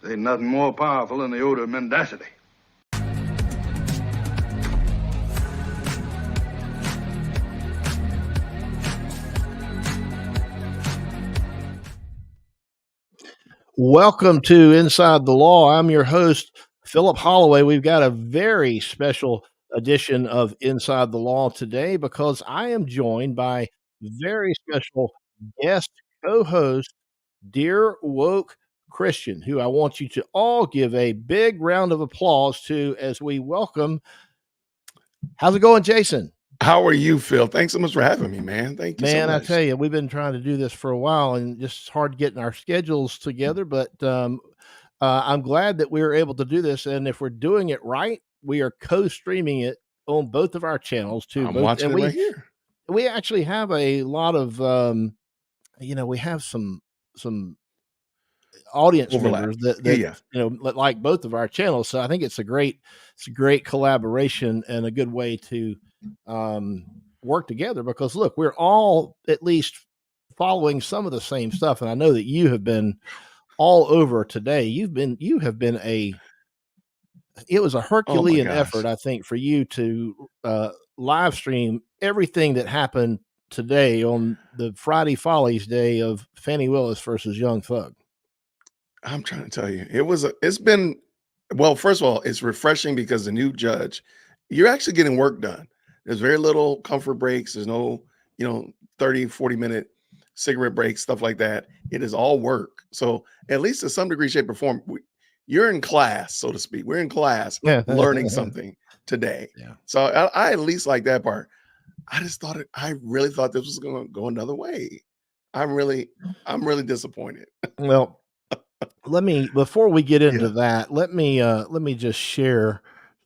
Ain't nothing more powerful than the odor of mendacity. Welcome to Inside the Law. I'm your host, Philip Holloway. We've got a very special edition of Inside the Law today because I am joined by very special guest co-host, Dear Woke Christian, who I want you to all give a big round of applause to as we welcome. How's it going, Jason? How are you, Phil? Thanks so much for having me, man. Thank you so Man, I much. tell you, we've been trying to do this for a while and just hard getting our schedules together, but I'm glad that we were able to do this. And if we're doing it right, we are co-streaming it on both of our channels too. I'm watching it right here. We actually have a lot of, we have some audience Overlap. members that Yeah. like both of our channels. So I think it's a great collaboration and a good way to work together because look, we're all at least following some of the same stuff. And I know that you have been all over today. It was a Herculean effort, I think, for you to live stream everything that happened today on the Friday Follies day of Fannie Willis versus Young Thug. I'm trying to tell you, it's been, well, first of all, it's refreshing because the new judge, you're actually getting work done. There's very little comfort breaks. There's no, 30, 40-minute cigarette breaks, stuff like that. It is all work. So at least to some degree, shape, or form, you're in class, so to speak. We're in class learning something today. Yeah. So I at least like that part. I really thought this was going to go another way. I'm really disappointed. Well, before we get into that, let me just share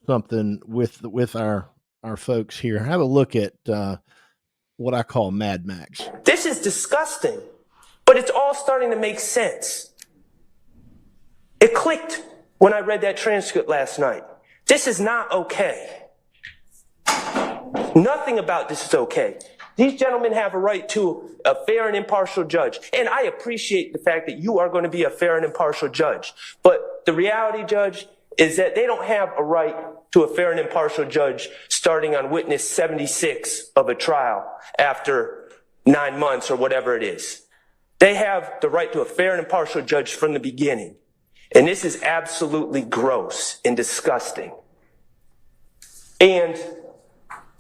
something with our folks here. Have a look at what I call Mad Max. This is disgusting, but it's all starting to make sense. It clicked when I read that transcript last night. This is not okay. Nothing about this is okay. These gentlemen have a right to a fair and impartial judge. And I appreciate the fact that you are going to be a fair and impartial judge. But the reality, Judge, is that they don't have a right to a fair and impartial judge starting on witness 76 of a trial after 9 months or whatever it is. They have the right to a fair and impartial judge from the beginning. And this is absolutely gross and disgusting. And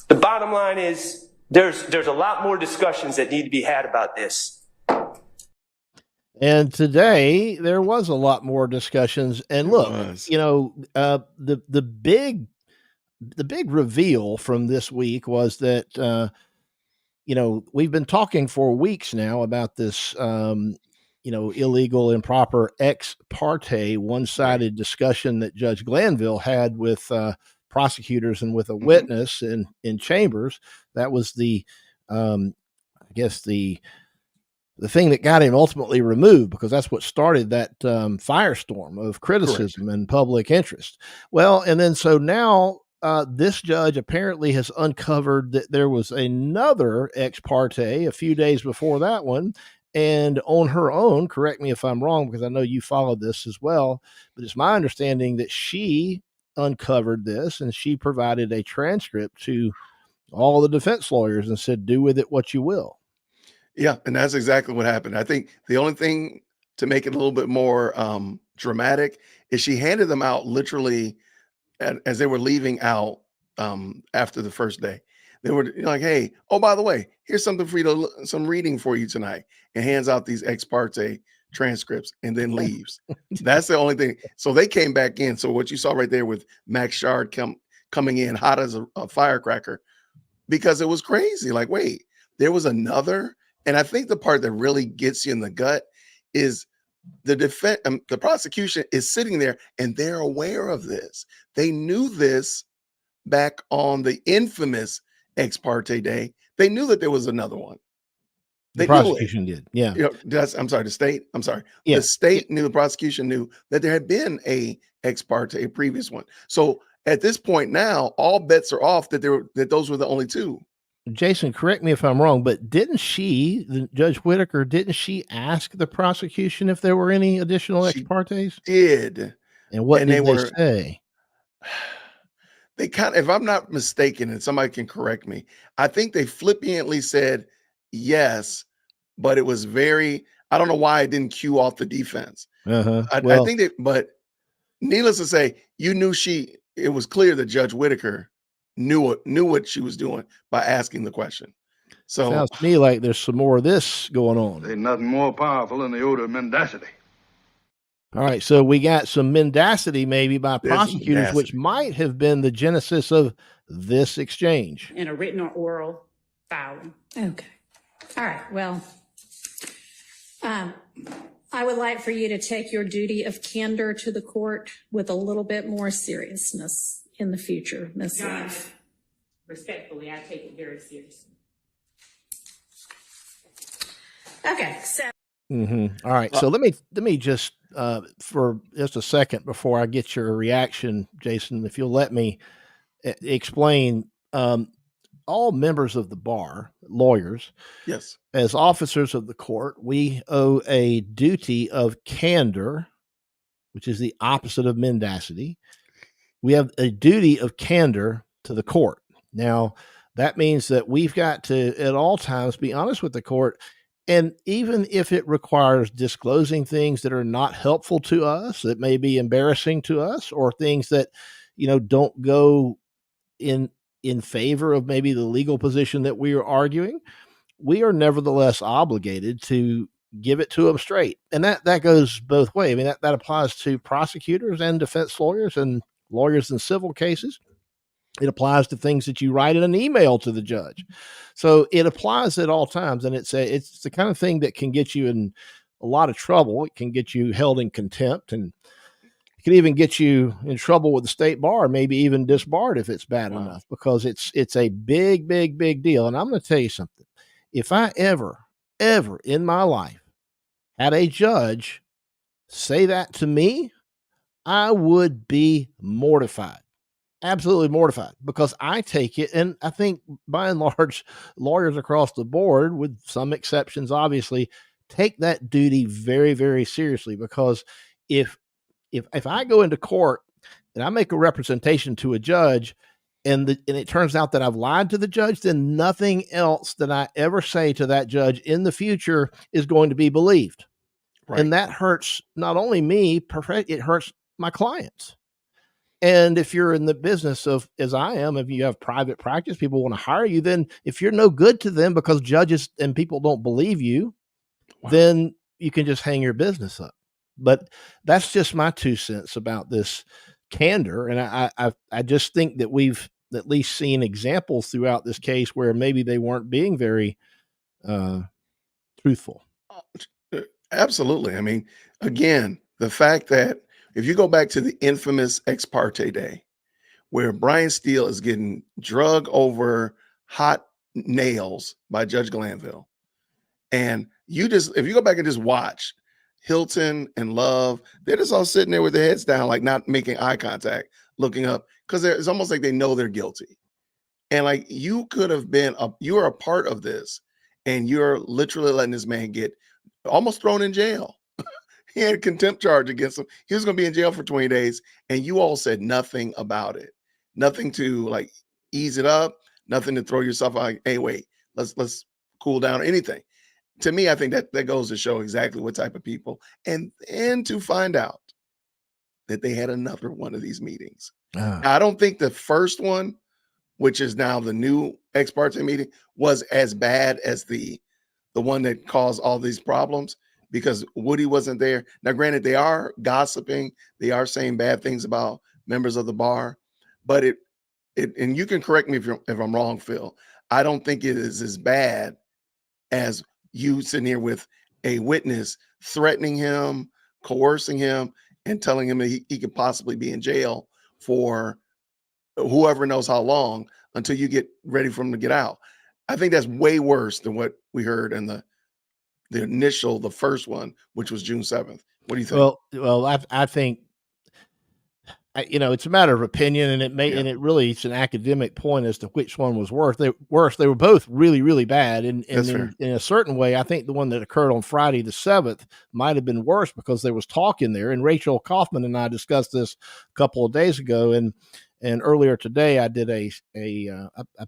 the bottom line is there's a lot more discussions that need to be had about this. And today there was a lot more discussions. And look, the big reveal from this week was that we've been talking for weeks now about this illegal, improper ex parte one-sided discussion that Judge Glanville had with prosecutors and with a witness in chambers. That was the thing that got him ultimately removed, because that's what started that firestorm of criticism and public interest. Well, and then so now this judge apparently has uncovered that there was another ex parte a few days before that one. And on her own, correct me if I'm wrong, because I know you followed this as well, but it's my understanding that she uncovered this and she provided a transcript to all the defense lawyers and said, do with it what you will. Yeah, and that's exactly what happened. I think the only thing to make it a little bit more dramatic is she handed them out literally as they were leaving out after the first day. They were like, hey, oh, by the way, here's something for you some reading for you tonight, and hands out these ex parte transcripts and then leaves. That's the only thing. So they came back in. So what you saw right there with Max Shard coming in hot as a firecracker, because it was crazy. Like, wait, there was another. And I think the part that really gets you in the gut is the prosecution is sitting there and they're aware of this. They knew this back on the infamous ex parte day. They knew that there was another one. The prosecution did. Yeah. I'm sorry, the state. I'm sorry. Yeah. The state knew, the prosecution knew that there had been a ex parte, a previous one. So at this point now, all bets are off that those were the only two. Jason, correct me if I'm wrong, but Judge Whitaker, didn't she ask the prosecution if there were any additional ex She partes? did. And what And they did they were, say? they kind of, if I'm not mistaken, and somebody can correct me, I think they flippantly said yes, but it was very, I don't know why it didn't cue off the defense. I Well, think that, but needless to say, it was clear that Judge Whitaker knew what she was doing by asking the question. So sounds to me like there's some more of this going on. Ain't nothing more powerful than the odor of mendacity. All right, so we got some mendacity maybe by there's some prosecutors, which mendacity. might have been the genesis of this exchange. In a written or oral filing. Okay. All right. Well, I would like for you to take your duty of candor to the court with a little bit more seriousness in the future, Ms. Your Honor, Love. respectfully, I take it very seriously. Okay. So. All right, so let me just for just a second before I get your reaction, Jason, if you'll let me explain. All members of the bar, lawyers, Yes. as officers of the court, we owe a duty of candor, which is the opposite of mendacity. We have a duty of candor to the court. Now, that means that we've got to, at all times, be honest with the court. And even if it requires disclosing things that are not helpful to us, that may be embarrassing to us, or things that, don't go in favor of maybe the legal position that we are arguing, we are nevertheless obligated to give it to them straight. And that goes both ways. I mean, that applies to prosecutors and defense lawyers and lawyers in civil cases. It applies to things that you write in an email to the judge. So it applies at all times. And it's the kind of thing that can get you in a lot of trouble. It can get you held in contempt, and it can even get you in trouble with the state bar, maybe even disbarred if it's bad enough, because it's a big, big, big deal. And I'm going to tell you something. If I ever in my life had a judge say that to me, I would be mortified. Absolutely mortified, because I take it, and I think by and large, lawyers across the board, with some exceptions, obviously, take that duty very, very seriously. Because if I go into court and I make a representation to a judge, and it turns out that I've lied to the judge, then nothing else that I ever say to that judge in the future is going to be believed. Right. And that hurts not only me, it hurts my clients. And if you're in the business of, as I am, if you have private practice, people want to hire you, then if you're no good to them because judges and people don't believe you, then you can just hang your business up. But that's just my 2 cents about this candor. And I just think that we've at least seen examples throughout this case where maybe they weren't being very truthful. Absolutely. I mean, again, the fact that if you go back to the infamous ex parte day, where Brian Steele is getting drug over hot nails by Judge Glanville, and if you go back and just watch Hilton and Love, they're just all sitting there with their heads down, like not making eye contact, looking up, because it's almost like they know they're guilty. And like, you could have been you are a part of this, and you're literally letting this man get almost thrown in jail. He had a contempt charge against him. He was going to be in jail for 20 days, and you all said nothing about it. Nothing to like ease it up, nothing to throw yourself out. Hey, wait, let's cool down, or anything. To me, I think that goes to show exactly what type of people, and to find out that they had another one of these meetings. Now, I don't think the first one, which is now the new ex parte meeting, was as bad as the one that caused all these problems, because Woody wasn't there. Now, granted, they are gossiping, they are saying bad things about members of the bar, but it and you can correct me if I'm wrong, Phil. I don't think it is as bad as you sitting here with a witness threatening him, coercing him, and telling him that he could possibly be in jail for whoever knows how long, until you get ready for him to get out. I think that's way worse than what we heard in the first one, which was June 7th. What do you think? Well, I think it's a matter of opinion, and it's an academic point as to which one was worse. They were both really, really bad. And in a certain way, I think the one that occurred on Friday the 7th might have been worse because there was talk in there. And Rachel Kaufman and I discussed this a couple of days ago. And earlier today, I did I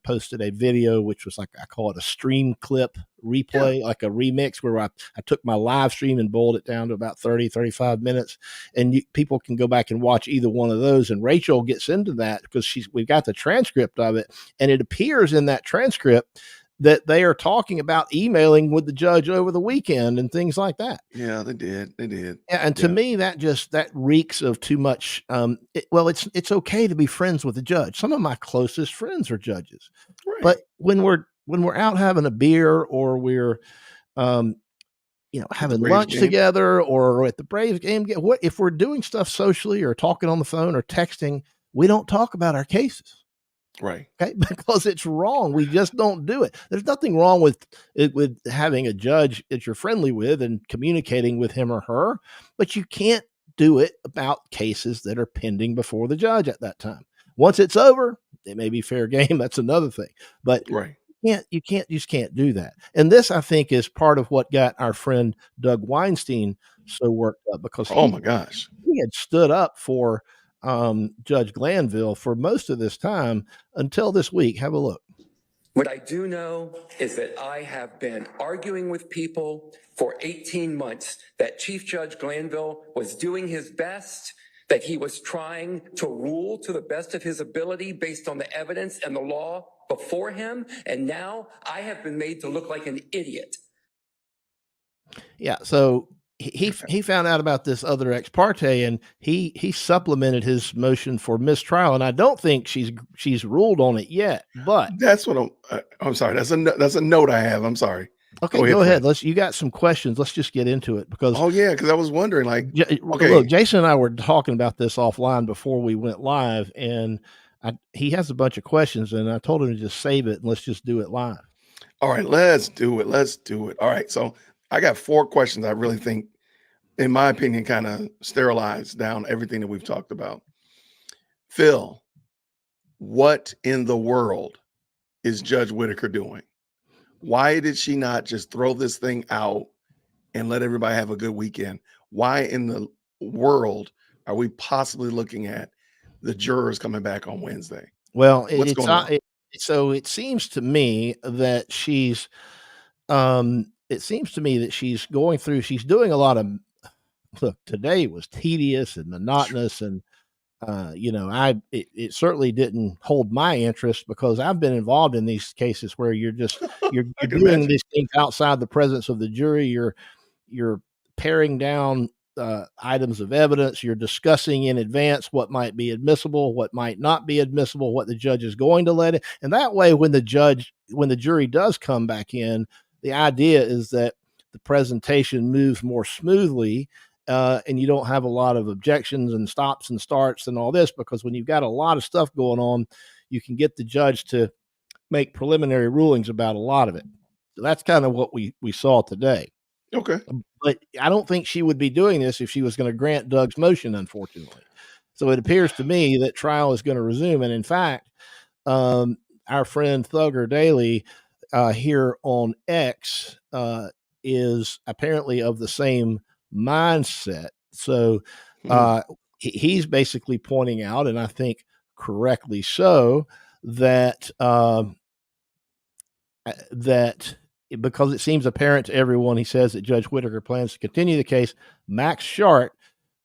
posted a video, which was I call it a stream clip replay, like a remix, where I took my live stream and boiled it down to about 35 minutes. And people can go back and watch either one of those. And Rachel gets into that because we've got the transcript of it. And it appears in that transcript that they are talking about emailing with the judge over the weekend and things like that. Yeah, they did. Yeah, and to me, that reeks of too much. It's okay to be friends with the judge. Some of my closest friends are judges, right. But when we're out having a beer or we're, having lunch together or at the Braves game, if we're doing stuff socially or talking on the phone or texting, we don't talk about our cases. Right. Okay. Because it's wrong. We just don't do it. There's nothing wrong with having a judge that you're friendly with and communicating with him or her, but you can't do it about cases that are pending before the judge at that time. Once it's over, it may be fair game. That's another thing, but you just can't do that. And this, I think, is part of what got our friend Doug Weinstein so worked up because my gosh, he had stood up for Judge Glanville for most of this time until this week. Have a look. What I do know is that I have been arguing with people for 18 months that Chief Judge Glanville was doing his best, that he was trying to rule to the best of his ability based on the evidence and the law before him. And now I have been made to look like an idiot. Yeah. So he found out about this other ex parte, and he supplemented his motion for mistrial, and I don't think she's ruled on it yet. But that's what I'm sorry. That's a note I have. I'm sorry. Okay, go ahead. You got some questions. Let's just get into it because because I was wondering look, Jason and I were talking about this offline before we went live, and he has a bunch of questions, and I told him to just save it and let's just do it live. All right, let's do it. All right, so I got 4 questions I really think, in my opinion, kind of sterilized down everything that we've talked about. Phil, what in the world is Judge Whitaker doing? Why did she not just throw this thing out and let everybody have a good weekend? Why in the world are we possibly looking at the jurors coming back on Wednesday? Well, so it seems to me that she's she's doing a lot of, look, today was tedious and monotonous, and it certainly didn't hold my interest because I've been involved in these cases where you're doing these things outside the presence of the jury. You're paring down items of evidence. You're discussing in advance what might be admissible, what might not be admissible, what the judge is going to let it. And that way, when the jury does come back in, the idea is that the presentation moves more smoothly. And you don't have a lot of objections and stops and starts and all this, because when you've got a lot of stuff going on, you can get the judge to make preliminary rulings about a lot of it. So that's kind of what we saw today. Okay. But I don't think she would be doing this if she was going to grant Doug's motion, unfortunately. So it appears to me that trial is going to resume. And in fact, our friend Thugger Daily here on X is apparently of the same mindset. So he's basically pointing out, and I think correctly so, that because it seems apparent to everyone, he says that Judge Whitaker plans to continue the case. Max Shart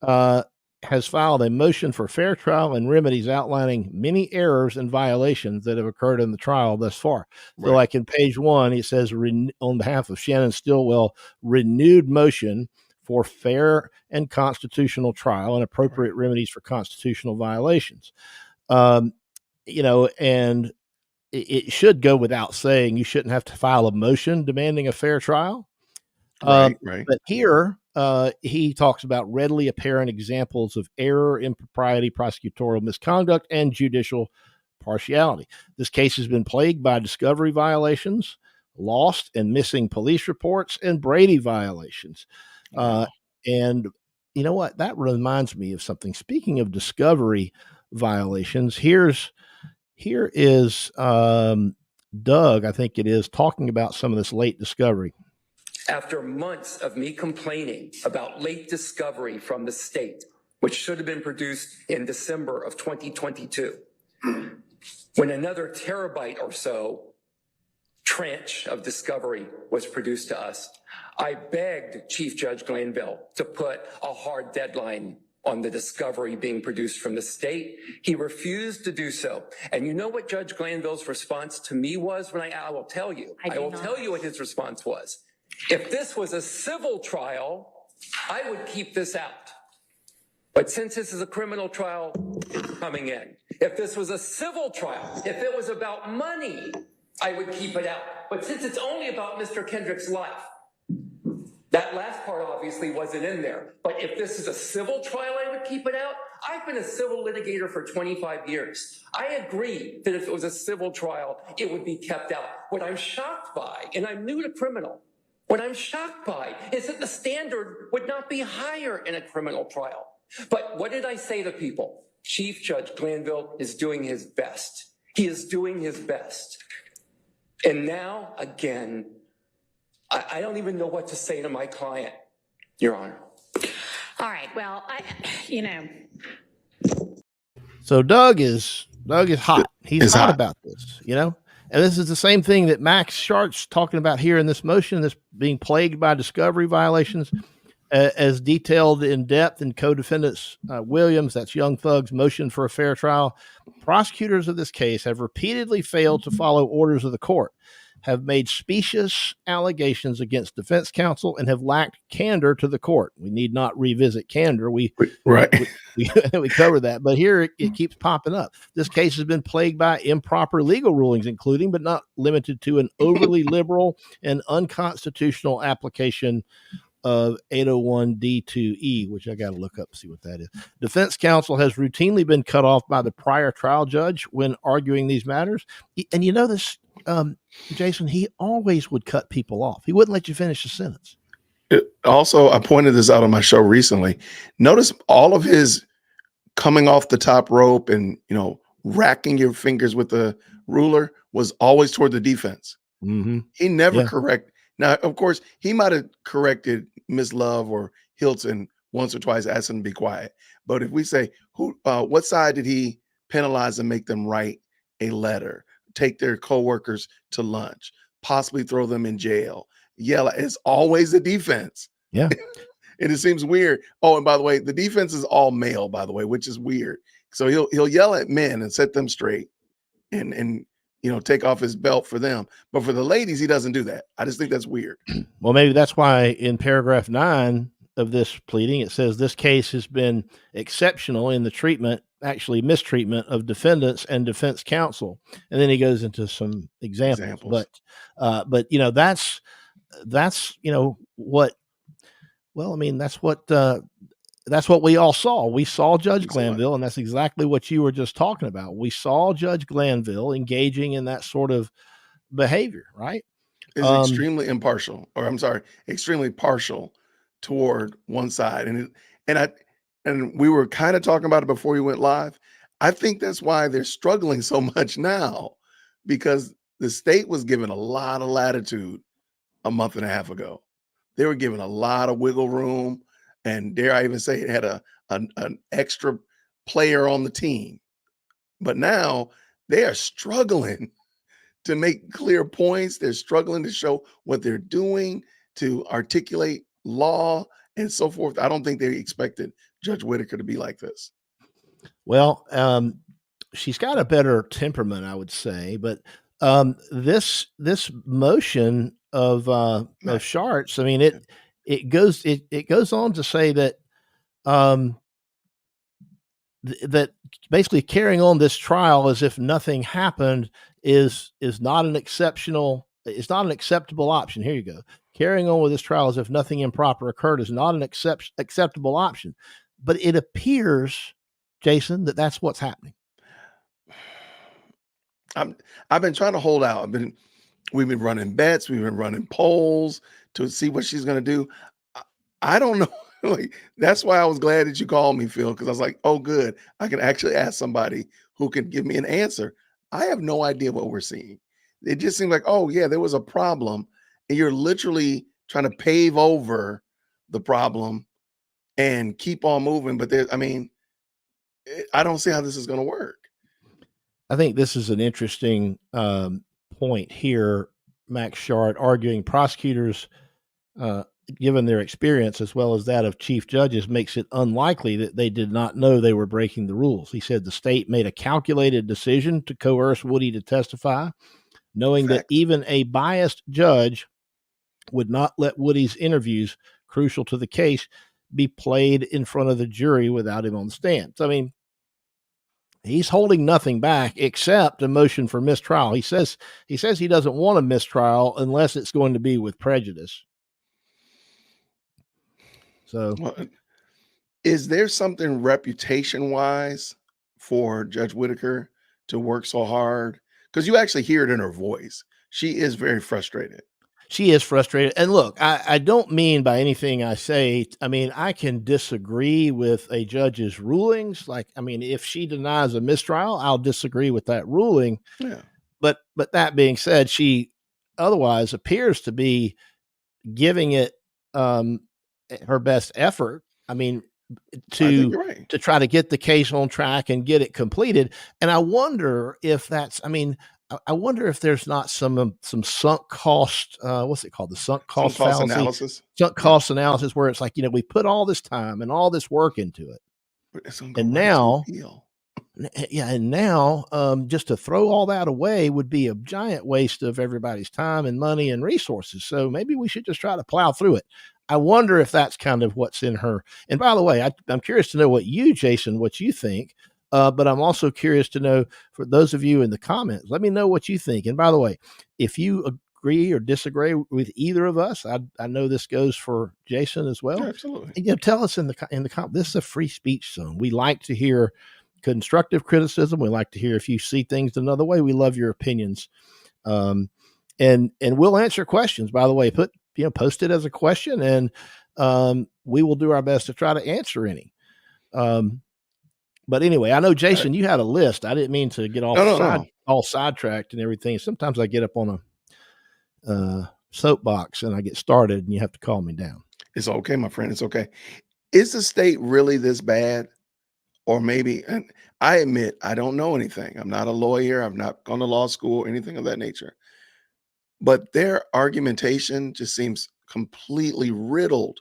has filed a motion for fair trial and remedies outlining many errors and violations that have occurred in the trial thus far. Right. So like in page 1, he says, on behalf of Shannon Stillwell, renewed motion for fair and constitutional trial and appropriate remedies for constitutional violations. And it should go without saying, you shouldn't have to file a motion demanding a fair trial. Right. But here he talks about readily apparent examples of error, impropriety, prosecutorial misconduct, and judicial partiality. This case has been plagued by discovery violations, lost and missing police reports, and Brady violations. And you know what? That reminds me of something. Speaking of discovery violations, here is Doug, I think it is, talking about some of this late discovery. After months of me complaining about late discovery from the state, which should have been produced in December of 2022, when another terabyte or so tranche of discovery was produced to us, I begged Chief Judge Glanville to put a hard deadline on the discovery being produced from the state. He refused to do so. And you know what Judge Glanville's response to me was when I will tell you. I will tell you what his response was. If this was a civil trial, I would keep this out. But since this is a criminal trial, it's coming in. If this was a civil trial, if it was about money, I would keep it out. But since it's only about Mr. Kendrick's life, that last part obviously wasn't in there. But if this is a civil trial, I would keep it out. I've been a civil litigator for 25 years. I agree that if it was a civil trial, it would be kept out. What I'm shocked by, and I'm new to criminal, what I'm shocked by is that the standard would not be higher in a criminal trial. But what did I say to people? Chief Judge Glanville is doing his best. He is doing his best. And now, again, I don't even know what to say to my client, Your Honor. All right. Well, So Doug is hot. He's hot hot about this, And this is the same thing that Max Shart's talking about here in this motion, this being plagued by discovery violations, as detailed in depth in co-defendants Williams, that's Young Thug's motion for a fair trial. Prosecutors of this case have repeatedly failed to follow orders of the court, have made specious allegations against defense counsel, and have lacked candor to the court. We need not revisit candor. We covered that, but here it keeps popping up. This case has been plagued by improper legal rulings, including but not limited to an overly liberal and unconstitutional application of 801 D2E, which I got to look up to see what that is. Defense counsel has routinely been cut off by the prior trial judge when arguing these matters. And you know this, Jason, he always would cut people off. He wouldn't let you finish the sentence. Also, I pointed this out on my show recently. Notice all of his coming off the top rope and, racking your fingers with the ruler was always toward the defense. Mm-hmm. He never correct. Now, of course, he might have corrected Miss Love or Hilton once or twice, asked them to be quiet. But if we say, what side did he penalize and make them write a letter, take their coworkers to lunch, possibly throw them in jail, yell, it's always the defense. Yeah. And it seems weird. Oh, and by the way, the defense is all male, by the way, which is weird. So he'll yell at men and set them straight and take off his belt for them. But for the ladies, he doesn't do that. I just think that's weird. Well, maybe that's why in paragraph 9 of this pleading, it says this case has been exceptional in the treatment, actually mistreatment of defendants and defense counsel. And then he goes into some examples. But that's what, well, I mean, that's what we all saw. We saw Judge Glanville, and that's exactly what you were just talking about. We saw Judge Glanville engaging in that sort of behavior, right? Is extremely impartial, or I'm sorry, extremely partial toward one side. And we were kind of talking about it before we went live. I think that's why they're struggling so much now, because the state was given a lot of latitude a month and a half ago. They were given a lot of wiggle room. And dare I even say it had an extra player on the team. But now they are struggling to make clear points. They're struggling to show what they're doing, to articulate law and so forth. I don't think they expected Judge Whitaker to be like this. Well, she's got a better temperament, I would say. But this motion of Shart's, I mean, it goes on to say that that basically carrying on this trial as if nothing happened is not an acceptable option. Here you go. Carrying on with this trial as if nothing improper occurred is not an acceptable option. But it appears, Jason, that that's what's happening. I've been trying to hold out. We've been running bets. We've been running polls to see what she's going to do. I don't know. Like, that's why I was glad that you called me, Phil, because I was like, oh, good. I can actually ask somebody who can give me an answer. I have no idea what we're seeing. It just seemed like, oh, yeah, there was a problem. And you're literally trying to pave over the problem and keep on moving. But I mean, I don't see how this is going to work. I think this is an interesting point here. Max Shard arguing prosecutors, given their experience as well as that of chief judges, makes it unlikely that they did not know they were breaking the rules. He said the state made a calculated decision to coerce Woody to testify, knowing that even a biased judge would not let Woody's interviews, crucial to the case, be played in front of the jury without him on the stand. So, I mean, he's holding nothing back except a motion for mistrial. He says he doesn't want a mistrial unless it's going to be with prejudice. So, is there something reputation-wise for Judge Whitaker to work so hard? Because you actually hear it in her voice. She is very frustrated. She is frustrated. And look, I don't mean by anything I say, I mean, I can disagree with a judge's rulings. Like, I mean, if she denies a mistrial, I'll disagree with that ruling. Yeah. But that being said, she otherwise appears to be giving it her best effort. I mean, to try to get the case on track and get it completed. And I wonder if I wonder if there's not some sunk cost, what's it called? The sunk cost analysis. Sunk cost analysis, where it's like, we put all this time and all this work into it. And now, just to throw all that away would be a giant waste of everybody's time and money and resources. So maybe we should just try to plow through it. I wonder if that's kind of what's in her. And by the way, I'm curious to know what you think. But I'm also curious to know, for those of you in the comments, let me know what you think. And by the way, if you agree or disagree with either of us, I know this goes for Jason as well. Yeah, absolutely. And, tell us in the comments. This is a free speech zone. We like to hear constructive criticism. We like to hear if you see things another way. We love your opinions. And we'll answer questions. By the way, post it as a question, and we will do our best to try to answer any. But anyway, I know, Jason, you had a list. I didn't mean to get all sidetracked and everything. Sometimes I get up on a soapbox and I get started, and you have to calm me down. It's okay, my friend. It's okay. Is the state really this bad? Or maybe, and I admit, I don't know anything. I'm not a lawyer. I've not gone to law school, anything of that nature. But their argumentation just seems completely riddled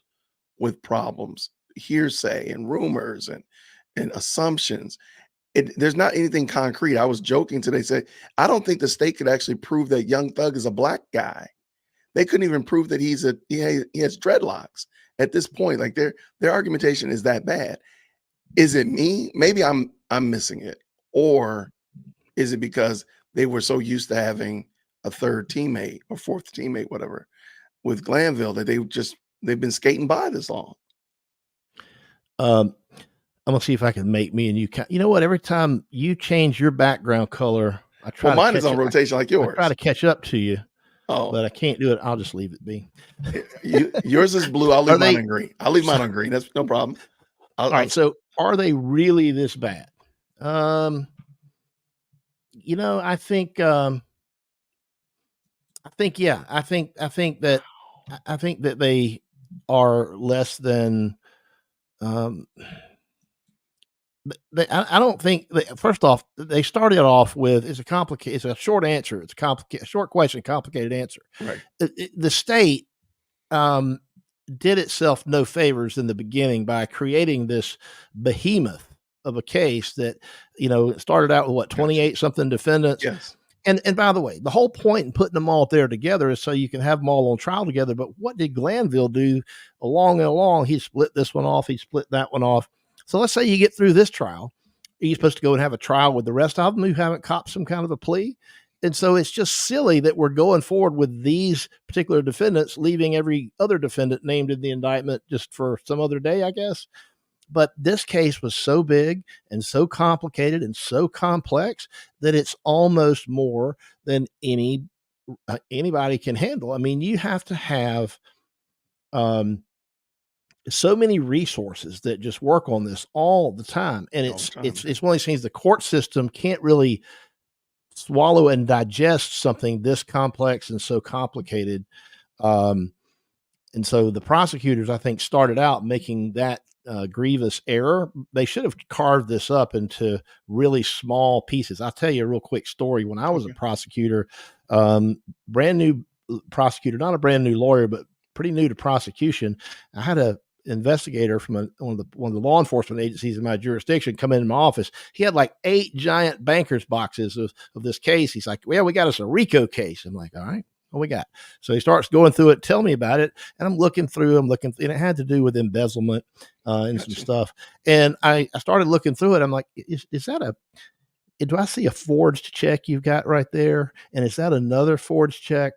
with problems, hearsay and rumors and assumptions. There's not anything concrete. I was joking today, say, I don't think the state could actually prove that Young Thug is a black guy. They couldn't even prove that he has dreadlocks at this point. Like their argumentation is that bad. Is it me? Maybe I'm missing it. Or is it because they were so used to having a third teammate or fourth teammate, whatever, with Glanville, that they've been skating by this long? I'm gonna see if I can make me and you. You know what? Every time you change your background color, I try. Well, mine is on rotation like yours. I try to catch up to you, but I can't do it. I'll just leave it be. Yours is blue. I'll leave mine on green. I'll leave mine on green. That's no problem. All right. So, are they really this bad? I think. I think that they are less than. I don't think. First off, they started off with it's a short answer. It's a short question, complicated answer. Right. The state did itself no favors in the beginning by creating this behemoth of a case that started out with 28 something defendants. Yes. And by the way, the whole point in putting them all there together is so you can have them all on trial together. But what did Glanville do along and along? He split this one off. He split that one off. So let's say you get through this trial. You're supposed to go and have a trial with the rest of them who haven't copped some kind of a plea. And so it's just silly that we're going forward with these particular defendants, leaving every other defendant named in the indictment just for some other day, I guess. But this case was so big and so complicated and so complex that it's almost more than anybody can handle. I mean, you have to have so many resources that just work on this all the time. And All the time. it's one of these things the court system can't really swallow and digest something this complex and so complicated. And so the prosecutors, I think, started out making that grievous error. They should have carved this up into really small pieces. I'll tell you a real quick story. When I was a prosecutor, brand new prosecutor, not a brand new lawyer, but pretty new to prosecution, I had a investigator from one of the law enforcement agencies in my jurisdiction come into my office. He had like 8 giant banker's boxes of this case. He's like, well, we got us a RICO case. I'm like, all right, what we got? So he starts going through it, tell me about it. And I'm looking through, and it had to do with embezzlement and some stuff. And I started looking through it. I'm like, is that do I see a forged check you've got right there? And is that another forged check?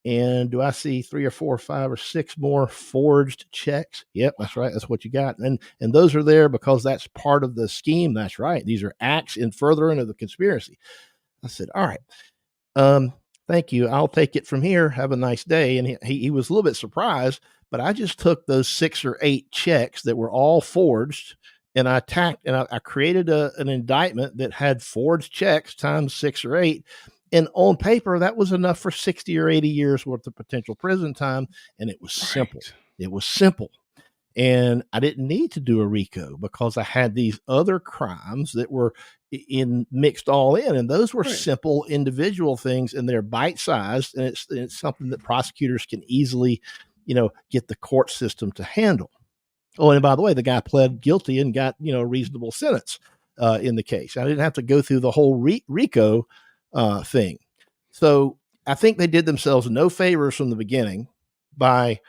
And do I see 3 or 4 or 5 or 6 more forged checks? Yep, that's right. That's what you got. And those are there because that's part of the scheme. That's right. These are acts in furtherance of the conspiracy. I said, all right. Thank you. I'll take it from here. Have a nice day. And he was a little bit surprised, but I just took those 6 or 8 checks that were all forged, and I created an indictment that had forged checks times 6 or 8. And on paper, that was enough for 60 or 80 years worth of potential prison time. And it was simple. It was simple. And I didn't need to do a RICO because I had these other crimes that were mixed all in. And those were simple individual things, and they're bite-sized. And it's something that prosecutors can easily, get the court system to handle. Oh, and by the way, the guy pled guilty and got, a reasonable sentence in the case. I didn't have to go through the whole RICO thing. So I think they did themselves no favors from the beginning by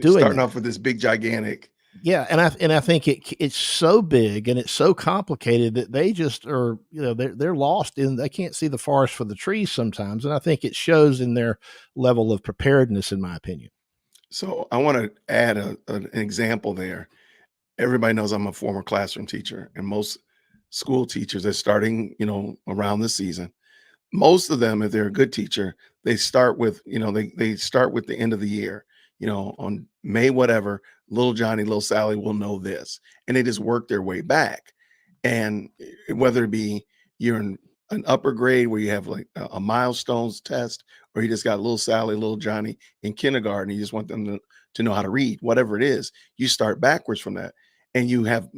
starting off with this big gigantic. Yeah. And I think it's so big and it's so complicated that they just are, they're lost they can't see the forest for the trees sometimes. And I think it shows in their level of preparedness, in my opinion. So I want to add an example there. Everybody knows I'm a former classroom teacher, and most school teachers are starting, around the season. Most of them, if they're a good teacher, they start with, they start with the end of the year, on May, whatever, little Johnny, little Sally will know this. And they just work their way back. And whether it be you're in an upper grade where you have like a milestones test, or you just got little Sally, little Johnny in kindergarten, you just want them to know how to read, whatever it is, you start backwards from that. And you have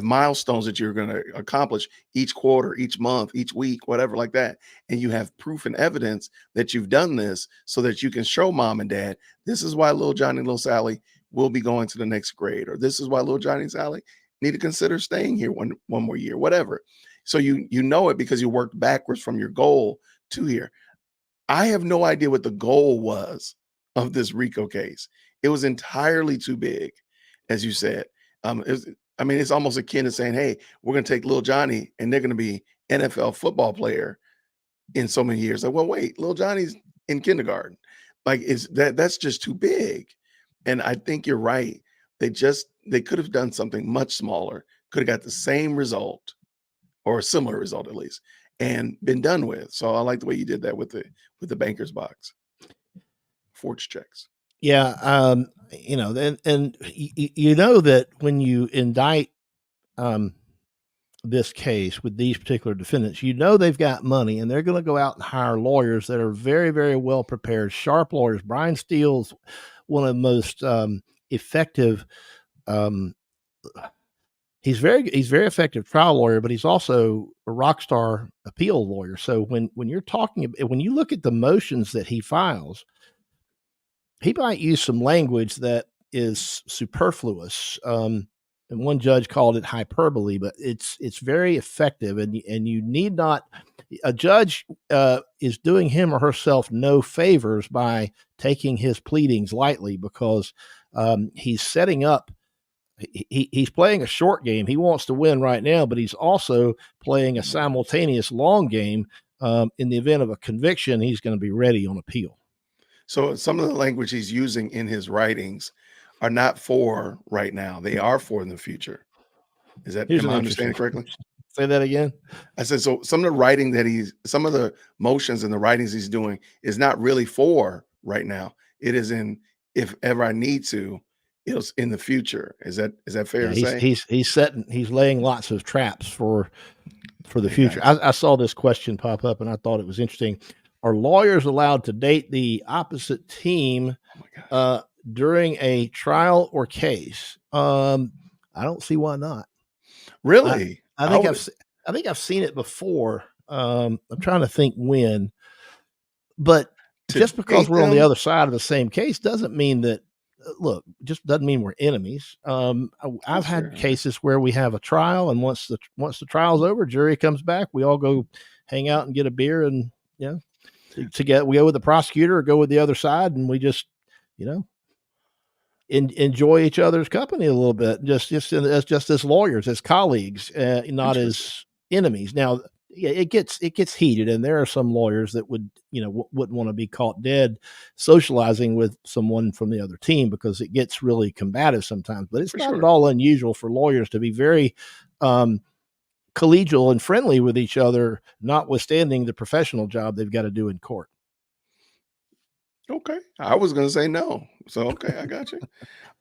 milestones that you're going to accomplish each quarter, each month, each week, whatever like that. And you have proof and evidence that you've done this so that you can show mom and dad, this is why little Johnny, little Sally will be going to the next grade, or this is why little Johnny and Sally need to consider staying here one more year, whatever. So you know it because you worked backwards from your goal to here. I have no idea what the goal was of this RICO case. It was entirely too big, as you said. It's almost akin to saying, hey, we're going to take little Johnny and they're going to be NFL football player in so many years. Like, well, wait, little Johnny's in kindergarten. Like, that's just too big. And I think you're right. They could have done something much smaller, could have got the same result or a similar result at least, and been done with. So I like the way you did that with the banker's box. Forged checks. Yeah. And that when you indict this case with these particular defendants, they've got money, and they're going to go out and hire lawyers that are very, very well prepared, sharp lawyers. Brian Steele's one of the most effective. He's very effective trial lawyer, but he's also a rock star appeal lawyer. So when you look at the motions that he files, he might use some language that is superfluous. And one judge called it hyperbole, but it's very effective. And you need not, a judge is doing him or herself no favors by taking his pleadings lightly, because he's setting up, he's playing a short game. He wants to win right now, but he's also playing a simultaneous long game. In the event of a conviction, he's going to be ready on appeal. So some of the language he's using in his writings are not for right now. They are for in the future. Am I understanding correctly? Say that again. I said, so some of the writing some of the motions and the writings he's doing is not really for right now. It is in, if ever I need to, in the future. Is that fair Yeah, to say? he's laying lots of traps for the Okay, future. gotcha. I saw this question pop up and I thought it was interesting. Are lawyers allowed to date the opposite team Oh my gosh. uh, during a trial or case? I don't see why not. Really? I I think would I think I've seen it before. I'm trying to think when, but to just because date we're on the them? other side of the same case doesn't mean that. Look, just doesn't mean we're enemies. I've That's had fair. cases where we have a trial, and once the trial's over, jury comes back, we all go hang out and get a beer, and you know, we go with the prosecutor or go with the other side, and we just you know enjoy each other's company a little bit, just as lawyers, as colleagues, not Interesting. as enemies. Now, yeah, it gets heated, and there are some lawyers that would wouldn't want to be caught dead socializing with someone from the other team because it gets really combative sometimes. But it's For not at sure. all unusual for lawyers to be very um, collegial and friendly with each other, notwithstanding the professional job they've got to do in court. Okay. I was gonna say no. So okay, I got you.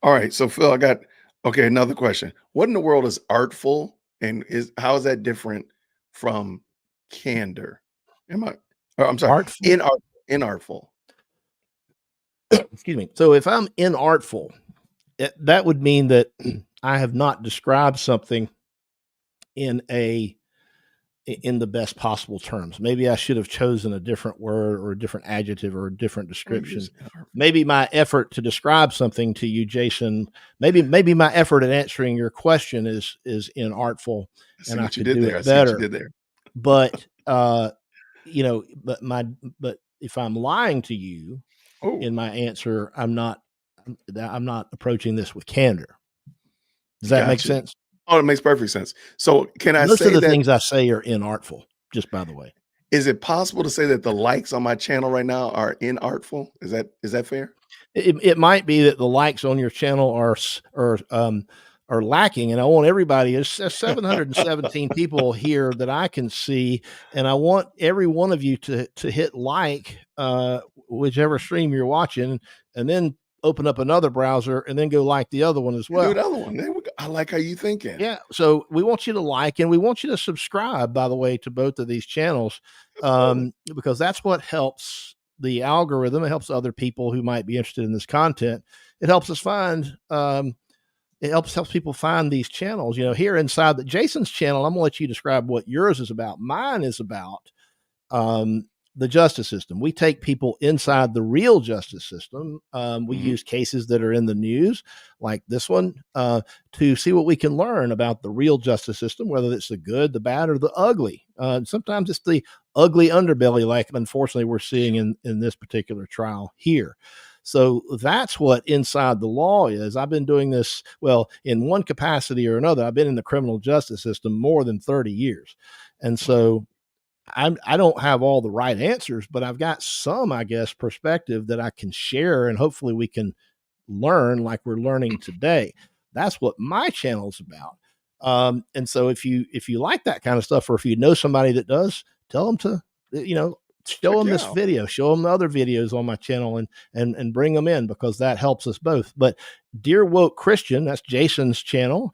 All right. So Phil, I got okay, another question. What in the world is artful and how is that different from candor? Am I I'm sorry, Artful, inartful. excuse me. So if I'm inartful, that would mean that I have not described something in the best possible terms. Maybe I should have chosen a different word or a different adjective or a different Well, description. Maybe my effort to describe something to you, Jason, maybe my effort in answering your question is inartful, I see and I what you could did do there. I it see what you better. did there. But but if I'm lying to you Oh, in my answer, I'm not approaching this with candor. Does that make gotcha. sense? Oh, it makes perfect sense. So can I Most of say the that things I say are inartful, just by the way. is it possible to say that the likes on my channel right now are inartful? Is that fair? It might be that the likes on your channel are lacking, and I want everybody. There's 717 people here that I can see, and I want every one of you to hit like whichever stream you're watching, and then open up another browser and then go like the other one as And do well. another one. There we go. I like how you thinking. Yeah, so we want you to like and we want you to subscribe, by the way, to both of these channels, Absolutely. because that's what helps the algorithm. It helps other people who might be interested in this content. It helps us find. It helps people find these channels. Here inside the Jason's channel, I'm gonna let you describe what yours is about. Mine is about um, the justice system. We take people inside the real justice system. We Mhm. use cases that are in the news, like this one, to see what we can learn about the real justice system, whether it's the good, the bad, or the ugly. Sometimes it's the ugly underbelly, like unfortunately we're seeing in this particular trial here. So that's what Inside the Law is. I've been doing this, well, in one capacity or another. I've been in the criminal justice system more than 30 years. And so I don't have all the right answers, but I've got some, I guess, perspective that I can share, and hopefully we can learn like we're learning today. That's what my channel's about. And so if you like that kind of stuff, or if you know somebody that does, tell them to, show Check them you this out. video, show them the other videos on my channel, and bring them in, because that helps us both. But Dear Woke Christian, that's Jason's channel.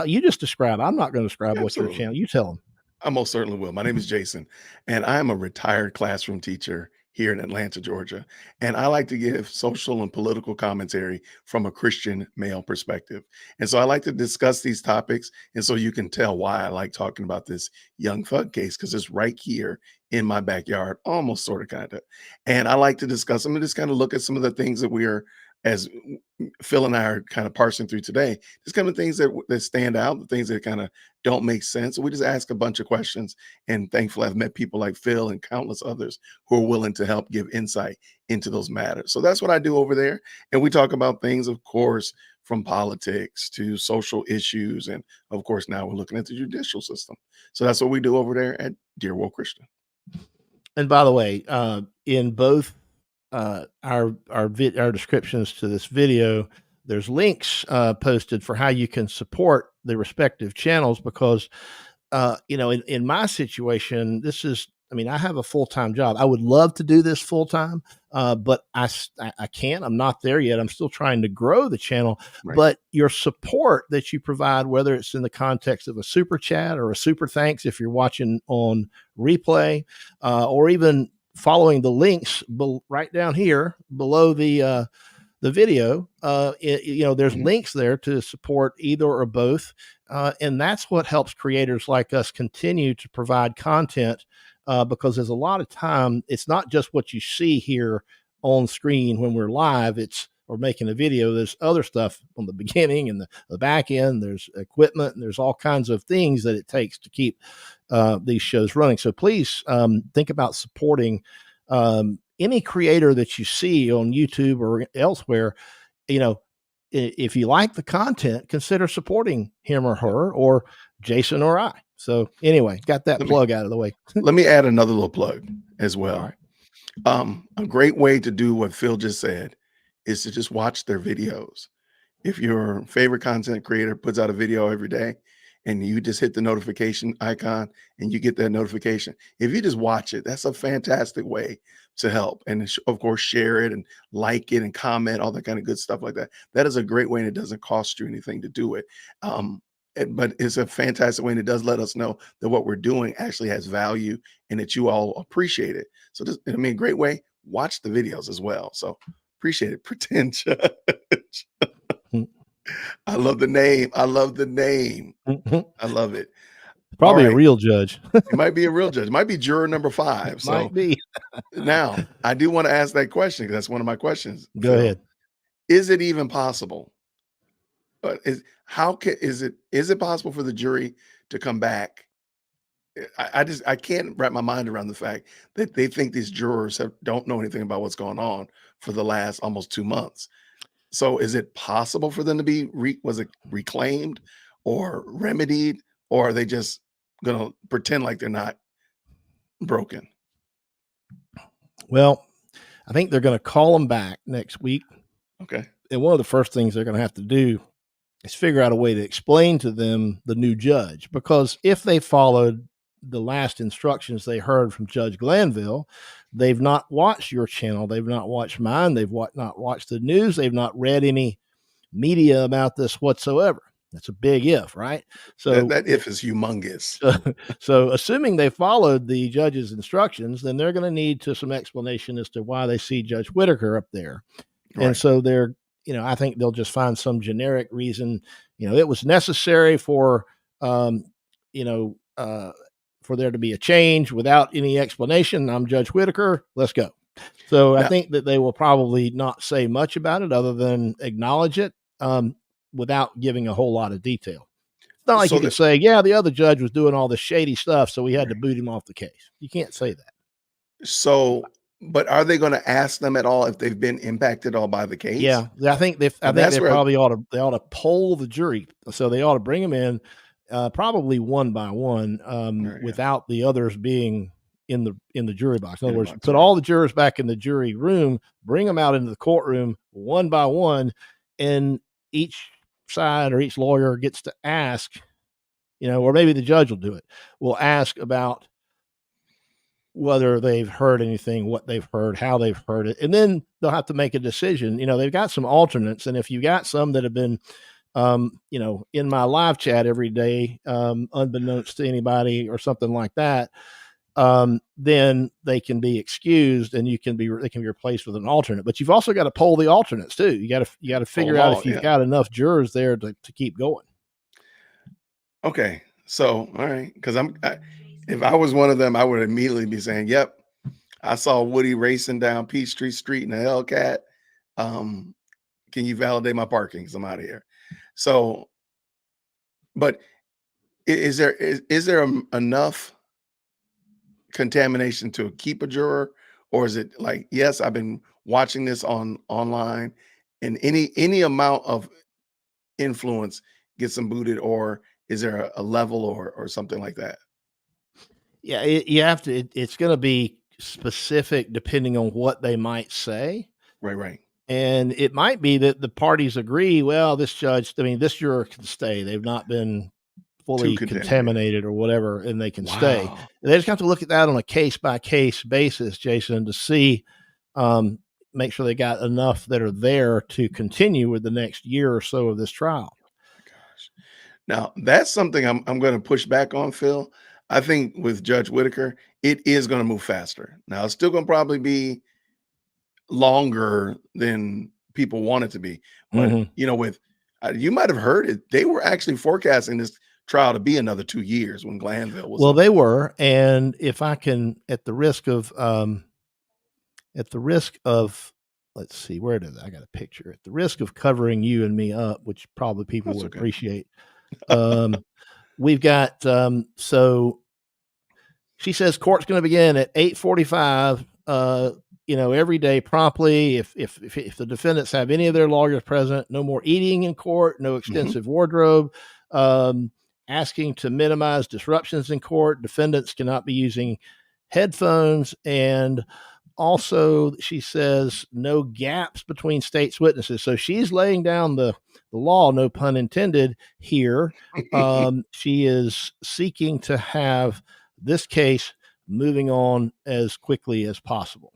You just describe. I'm not going to describe what your Absolutely. channel. You tell them. I most certainly will. My name is Jason, and I am a retired classroom teacher here in Atlanta, Georgia. And I like to give social and political commentary from a Christian male perspective. And so I like to discuss these topics. And so you can tell why I like talking about this young thug case, because it's right here in my backyard, almost sort of kind of. And I like to discuss them and just kind of look at some of the things that we are, as Phil and I are kind of parsing through today, just kind of things that stand out, the things that kind of don't make sense. We just ask a bunch of questions. And thankfully, I've met people like Phil and countless others who are willing to help give insight into those matters. So that's what I do over there. And we talk about things, of course, from politics to social issues. And of course, now we're looking at the judicial system. So that's what we do over there at Dear Woke Christian. And by the way, in both our descriptions to this video, there's links posted for how you can support the respective channels, because in my situation, this is I mean, I have a full-time job. I would love to do this full-time, but I can't. I'm not there yet. I'm still trying to grow the channel. Right. But your support that you provide, whether it's in the context of a super chat or a super thanks if you're watching on replay, or even following the links right down here below the video, there's links there to support either or both. And that's what helps creators like us continue to provide content, because there's a lot of time. It's not just what you see here on screen when we're live, or making a video. There's other stuff on the beginning and the back end. There's equipment and there's all kinds of things that it takes to keep these shows running. So please think about supporting any creator that you see on YouTube or elsewhere. If you like the content, consider supporting him or her or Jason or I. So anyway, got that plug out of the way. Let me add another little plug as well. All right. A great way to do what Phil just said is to just watch their videos. If your favorite content creator puts out a video every day and you just hit the notification icon and you get that notification, if you just watch it, that's a fantastic way to help. And of course, share it and like it and comment, all that kind of good stuff like that. That is a great way, and it doesn't cost you anything to do it. But it's a fantastic way, and it does let us know that what we're doing actually has value and that you all appreciate it. So just, great way. Watch the videos as well. So appreciate it. Pretend Judge. I love the name. I love the name. I love it. Probably a real judge. It might be a real judge. It might be juror number 5. So might be. Now I do want to ask that question, because that's one of my questions. Go ahead. Is it even possible? Is it possible for the jury to come back? I can't wrap my mind around the fact that they think these jurors don't know anything about what's going on for the last almost 2 months. So is it possible for them to be reclaimed or remedied, or are they just going to pretend like they're not broken? Well, I think they're going to call them back next week. Okay. And one of the first things they're going to have to do is figure out a way to explain to them the new judge, because if they followed the last instructions they heard from Judge Glanville, they've not watched your channel. They've not watched mine. They've not watched the news. They've not read any media about this whatsoever. That's a big if, right? So that if is humongous. So assuming they followed the judge's instructions, then they're going to need some explanation as to why they see Judge Whitaker up there. Right. And so I think they'll just find some generic reason. It was necessary for, for there to be a change without any explanation. I'm Judge Whitaker. Let's go. So I think that they will probably not say much about it other than acknowledge it, without giving a whole lot of detail. It's not like you can say, yeah, the other judge was doing all this shady stuff, so we had to boot him off the case. You can't say that. So, but are they going to ask them at all if they've been impacted all by the case? Yeah, I think they probably ought to poll the jury. So they ought to bring them in, probably one by one, without the others being in the jury box. In other words, put all the jurors back in the jury room, bring them out into the courtroom one by one, and each side or each lawyer gets to ask, or maybe the judge will do it. Will ask about whether they've heard anything, what they've heard, how they've heard it, and then they'll have to make a decision. They've got some alternates, and if you got some that have been, in my live chat every day, unbeknownst to anybody or something like that, then they can be excused and they can be replaced with an alternate. But you've also got to poll the alternates too. You got to figure out if you've got enough jurors there to keep going. Okay. So, all right. Because if I was one of them, I would immediately be saying, yep, I saw Woody racing down Peachtree Street in a Hellcat. Can you validate my parking? Because I'm out of here. So, but is there enough contamination to keep a juror, or is it like, yes, I've been watching this online, and any amount of influence gets them booted, or is there a level or something like that? Yeah, you have to. It's going to be specific depending on what they might say. Right. And it might be that the parties agree, well, this juror can stay. They've not been fully contaminated or whatever, and they can stay. Wow. They just have to look at that on a case-by-case basis, Jason, to see, make sure they got enough that are there to continue with the next year or so of this trial. Gosh. Now, that's something I'm going to push back on, Phil. I think with Judge Whitaker, it is going to move faster. Now, it's still going to probably be longer than people want it to be. But, you know, with you might have heard it, they were actually forecasting this trial to be another 2 years when Glanville was. Well, they were. And if I can, at the risk of, let's see, where did I got a picture? At the risk of covering you and me up, which probably people would appreciate. We've got, so she says court's going to begin at 8:45, you know, every day promptly. If the defendants have any of their lawyers present, no more eating in court, no extensive wardrobe, asking to minimize disruptions in court. Defendants cannot be using headphones, and also she says no gaps between state's witnesses. So she's laying down the law, no pun intended here. She is seeking to have this case moving on as quickly as possible.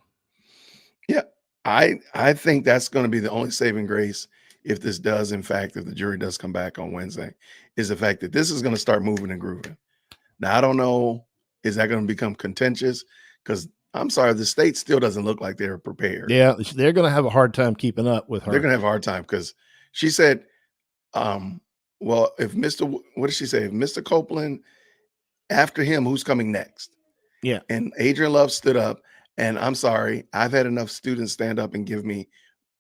Yeah, I think that's going to be the only saving grace if this does, in fact, if the jury does come back on Wednesday, is the fact that this is going to start moving and grooving. Now, I don't know, is that going to become contentious? Because I'm sorry, the state still doesn't look like they're prepared. Yeah, they're going to have a hard time keeping up with her. They're going to have a hard time because she said, well, if what did she say? If Mr. Copeland, after him, who's coming next? Yeah. And Adrian Love stood up, and I'm sorry, I've had enough students stand up and give me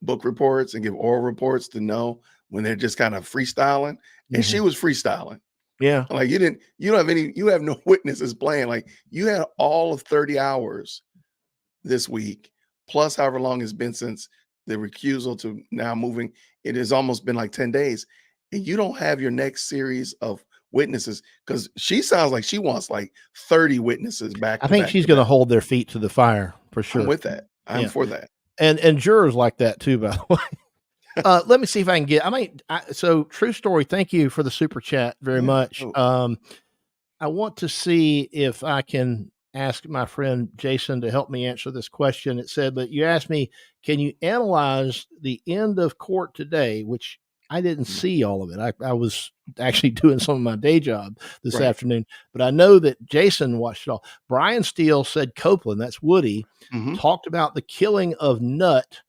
book reports and give oral reports to know when they're just kind of freestyling. And she was freestyling. Yeah. Like you have no witnesses playing. Like you had all of 30 hours this week, plus however long it's been since the recusal to now moving. It has almost been like 10 days. And you don't have your next series of witnesses because she sounds like she wants like 30 witnesses back. I think she's going to hold their feet to the fire for sure. I'm with that. I'm for that. And jurors like that too, by the way. Let me see if I can get, so true story. Thank you for the super chat very much. I want to see if I can ask my friend Jason to help me answer this question. It said, but you asked me, can you analyze the end of court today, which I didn't see all of it. I was actually doing some of my day job this afternoon, but I know that Jason watched it all. Brian Steele said Copeland, that's Woody, talked about the killing of Nutt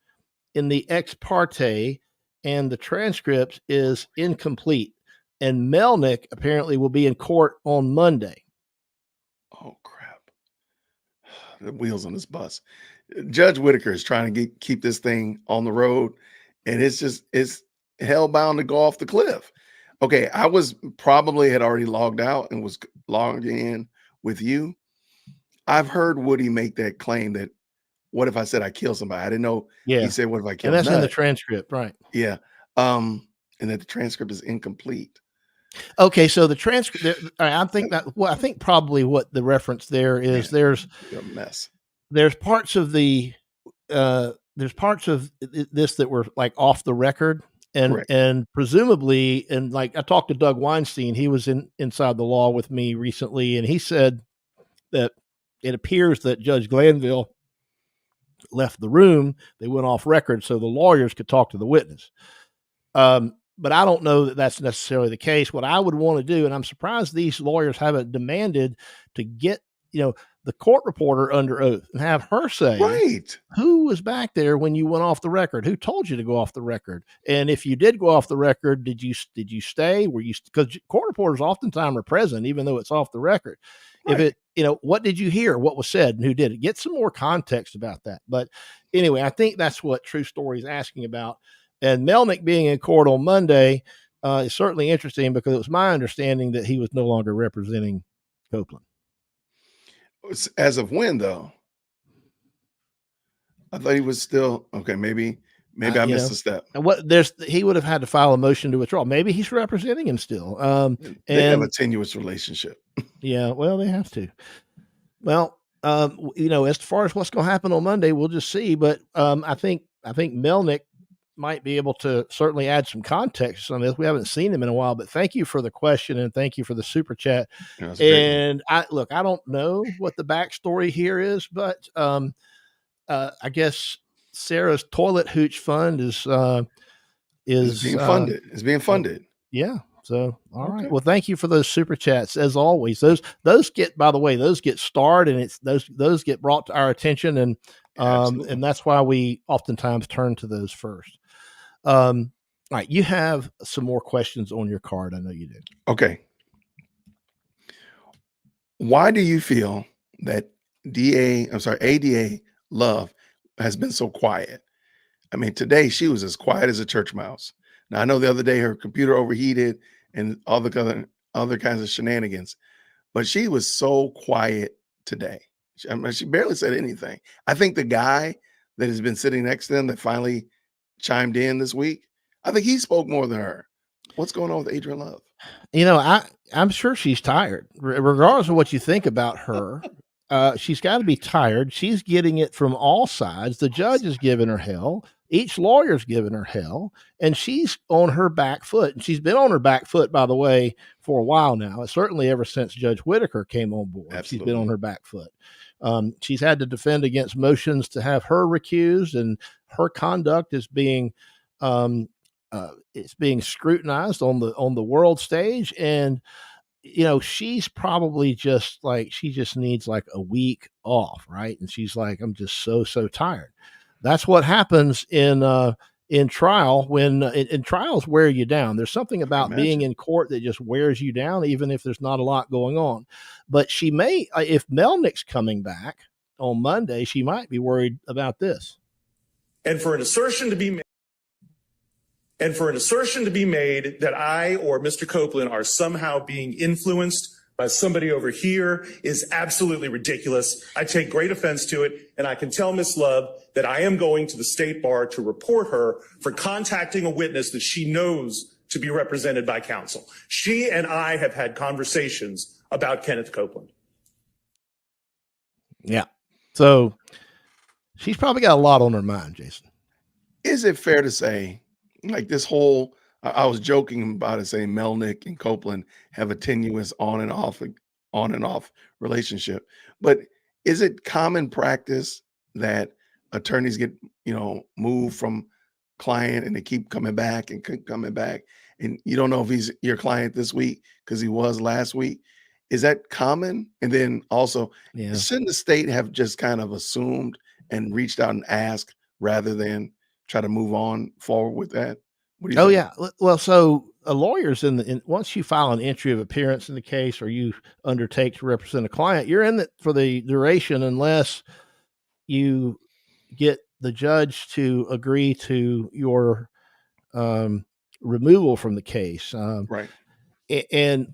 in the ex parte, and the transcript is incomplete. And Melnick apparently will be in court on Monday. Oh, crap. The wheels on this bus. Judge Whitaker is trying to keep this thing on the road, and it's hell-bound to go off the cliff. Okay, I had already logged out and was logged in with you. I've heard Woody make that claim that, what if I said I killed somebody? I didn't know. He said, what if I killed? And that's in the transcript, right? Yeah. And that the transcript is incomplete. Okay, so the transcript, I think probably what the reference there is, there's a mess. There's parts of this that were like off the record. And presumably, and like I talked to Doug Weinstein, he was inside the law with me recently, and he said that it appears that Judge Glanville left the room. They went off record so the lawyers could talk to the witness. But I don't know that that's necessarily the case. What I would want to do, and I'm surprised these lawyers haven't demanded to get, the court reporter under oath and have her say, who was back there when you went off the record? Who told you to go off the record? And if you did go off the record, did you stay? Were you, because court reporters oftentimes are present, even though it's off the record. If it, what did you hear? What was said and who did it? Get some more context about that. But anyway, I think that's what True Story is asking about. And Melnick being in court on Monday is certainly interesting because it was my understanding that he was no longer representing Copeland. As of when, though? I thought he was still okay. Maybe I missed a step. He would have had to file a motion to withdraw. Maybe he's representing him still. They have a tenuous relationship. Yeah, well, they have to. Well, as far as what's going to happen on Monday, we'll just see. But I think Melnick might be able to certainly add some context on this. We haven't seen him in a while, but thank you for the question and thank you for the super chat. Yeah, that's a great one. And I don't know what the backstory here is, but I guess Sarah's toilet hooch fund is Being funded. It's being funded. Yeah. So, all right. Okay. Well, thank you for those super chats. As always, those get, by the way, those get starred and it's those get brought to our attention. And that's why we oftentimes turn to those first. All right. You have some more questions on your card. I know you do. Okay. Why do you feel that ADA Love has been so quiet? I mean, today she was as quiet as a church mouse. Now, I know the other day her computer overheated and all the other kinds of shenanigans, but she was so quiet today. She barely said anything. I think the guy that has been sitting next to them that finally chimed in this week, I think he spoke more than her. What's going on with Adrian Love? You know, I'm sure she's tired, regardless of what you think about her. She's got to be tired. She's getting it from all sides. The judge is giving her hell. Each lawyer's giving her hell, and she's on her back foot. And she's been on her back foot, by the way, for a while now. Certainly ever since Judge Whitaker came on board. Absolutely. She's been on her back foot. She's had to defend against motions to have her recused, and her conduct is being it's being scrutinized on the world stage. And you know, she's probably just like, she just needs like a week off, right? And she's like, I'm just so tired. That's what happens in trial when in trials wear you down. There's something about being in court that just wears you down, even if there's not a lot going on. But she may, if Melnick's coming back on Monday, she might be worried about this. And for an assertion to be made that I or Mr. Copeland are somehow being influenced by somebody over here is absolutely ridiculous. I take great offense to it, and I can tell Ms. Love that I am going to the state bar to report her for contacting a witness that she knows to be represented by counsel. She and I have had conversations about Kenneth Copeland. Yeah. So she's probably got a lot on her mind, Jason. Is it fair to say, like this whole, I was joking about it, saying Melnick and Copeland have a tenuous on and off relationship, but is it common practice that attorneys get, moved from client and they keep coming back and coming back, and you don't know if he's your client this week because he was last week? Is that common? And then also, shouldn't the state have just kind of assumed and reached out and asked rather than try to move on forward with that? What do you think? Yeah. Well, so a lawyer's once you file an entry of appearance in the case or you undertake to represent a client, you're in it for the duration unless you get the judge to agree to your removal from the case, Right.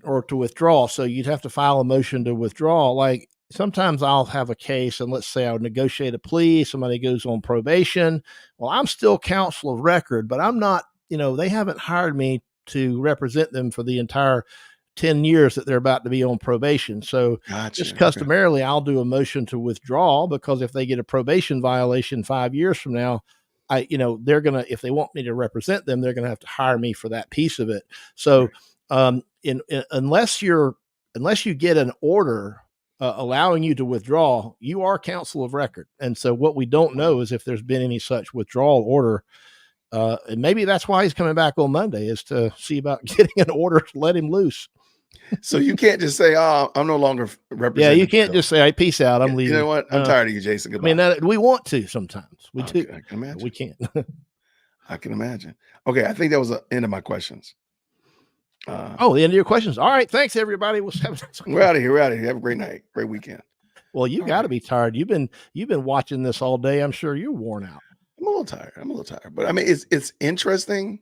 or to withdraw. So you'd have to file a motion to withdraw. Like sometimes I'll have a case and let's say I would negotiate a plea. Somebody goes on probation. Well, I'm still counsel of record, but I'm not, they haven't hired me to represent them for the entire 10 years that they're about to be on probation. So just customarily, I'll do a motion to withdraw, because if they get a probation violation 5 years from now, they're going to, if they want me to represent them, they're going to have to hire me for that piece of it. So, unless you get an order allowing you to withdraw, you are counsel of record. And so what we don't know is if there's been any such withdrawal order. And maybe that's why he's coming back on Monday, is to see about getting an order to let him loose. So you can't just say, "Oh, I'm no longer representing." Yeah, you can't just say, "Hey, peace out, I'm leaving." You know what? I'm tired of you, Jason. Goodbye. I mean, we want to sometimes. We do. I can imagine. We can't. I can imagine. Okay, I think that was the end of my questions. The end of your questions. All right, thanks everybody. We're out of here. Have a great night, great weekend. Well, you got to be tired. You've been watching this all day. I'm sure you're worn out. I'm a little tired, but I mean, it's interesting.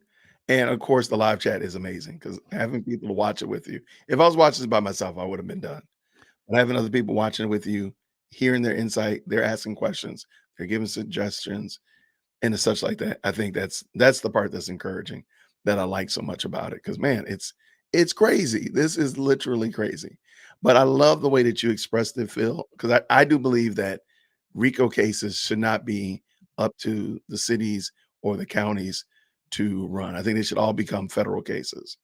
And of course, the live chat is amazing because having people to watch it with you. If I was watching this by myself, I would have been done. But having other people watching it with you, hearing their insight, they're asking questions, they're giving suggestions, and such like that. I think that's the part that's encouraging, that I like so much about it. Because man, it's crazy. This is literally crazy. But I love the way that you expressed it, Phil, because I do believe that RICO cases should not be up to the cities or the counties to run. I think they should all become federal cases.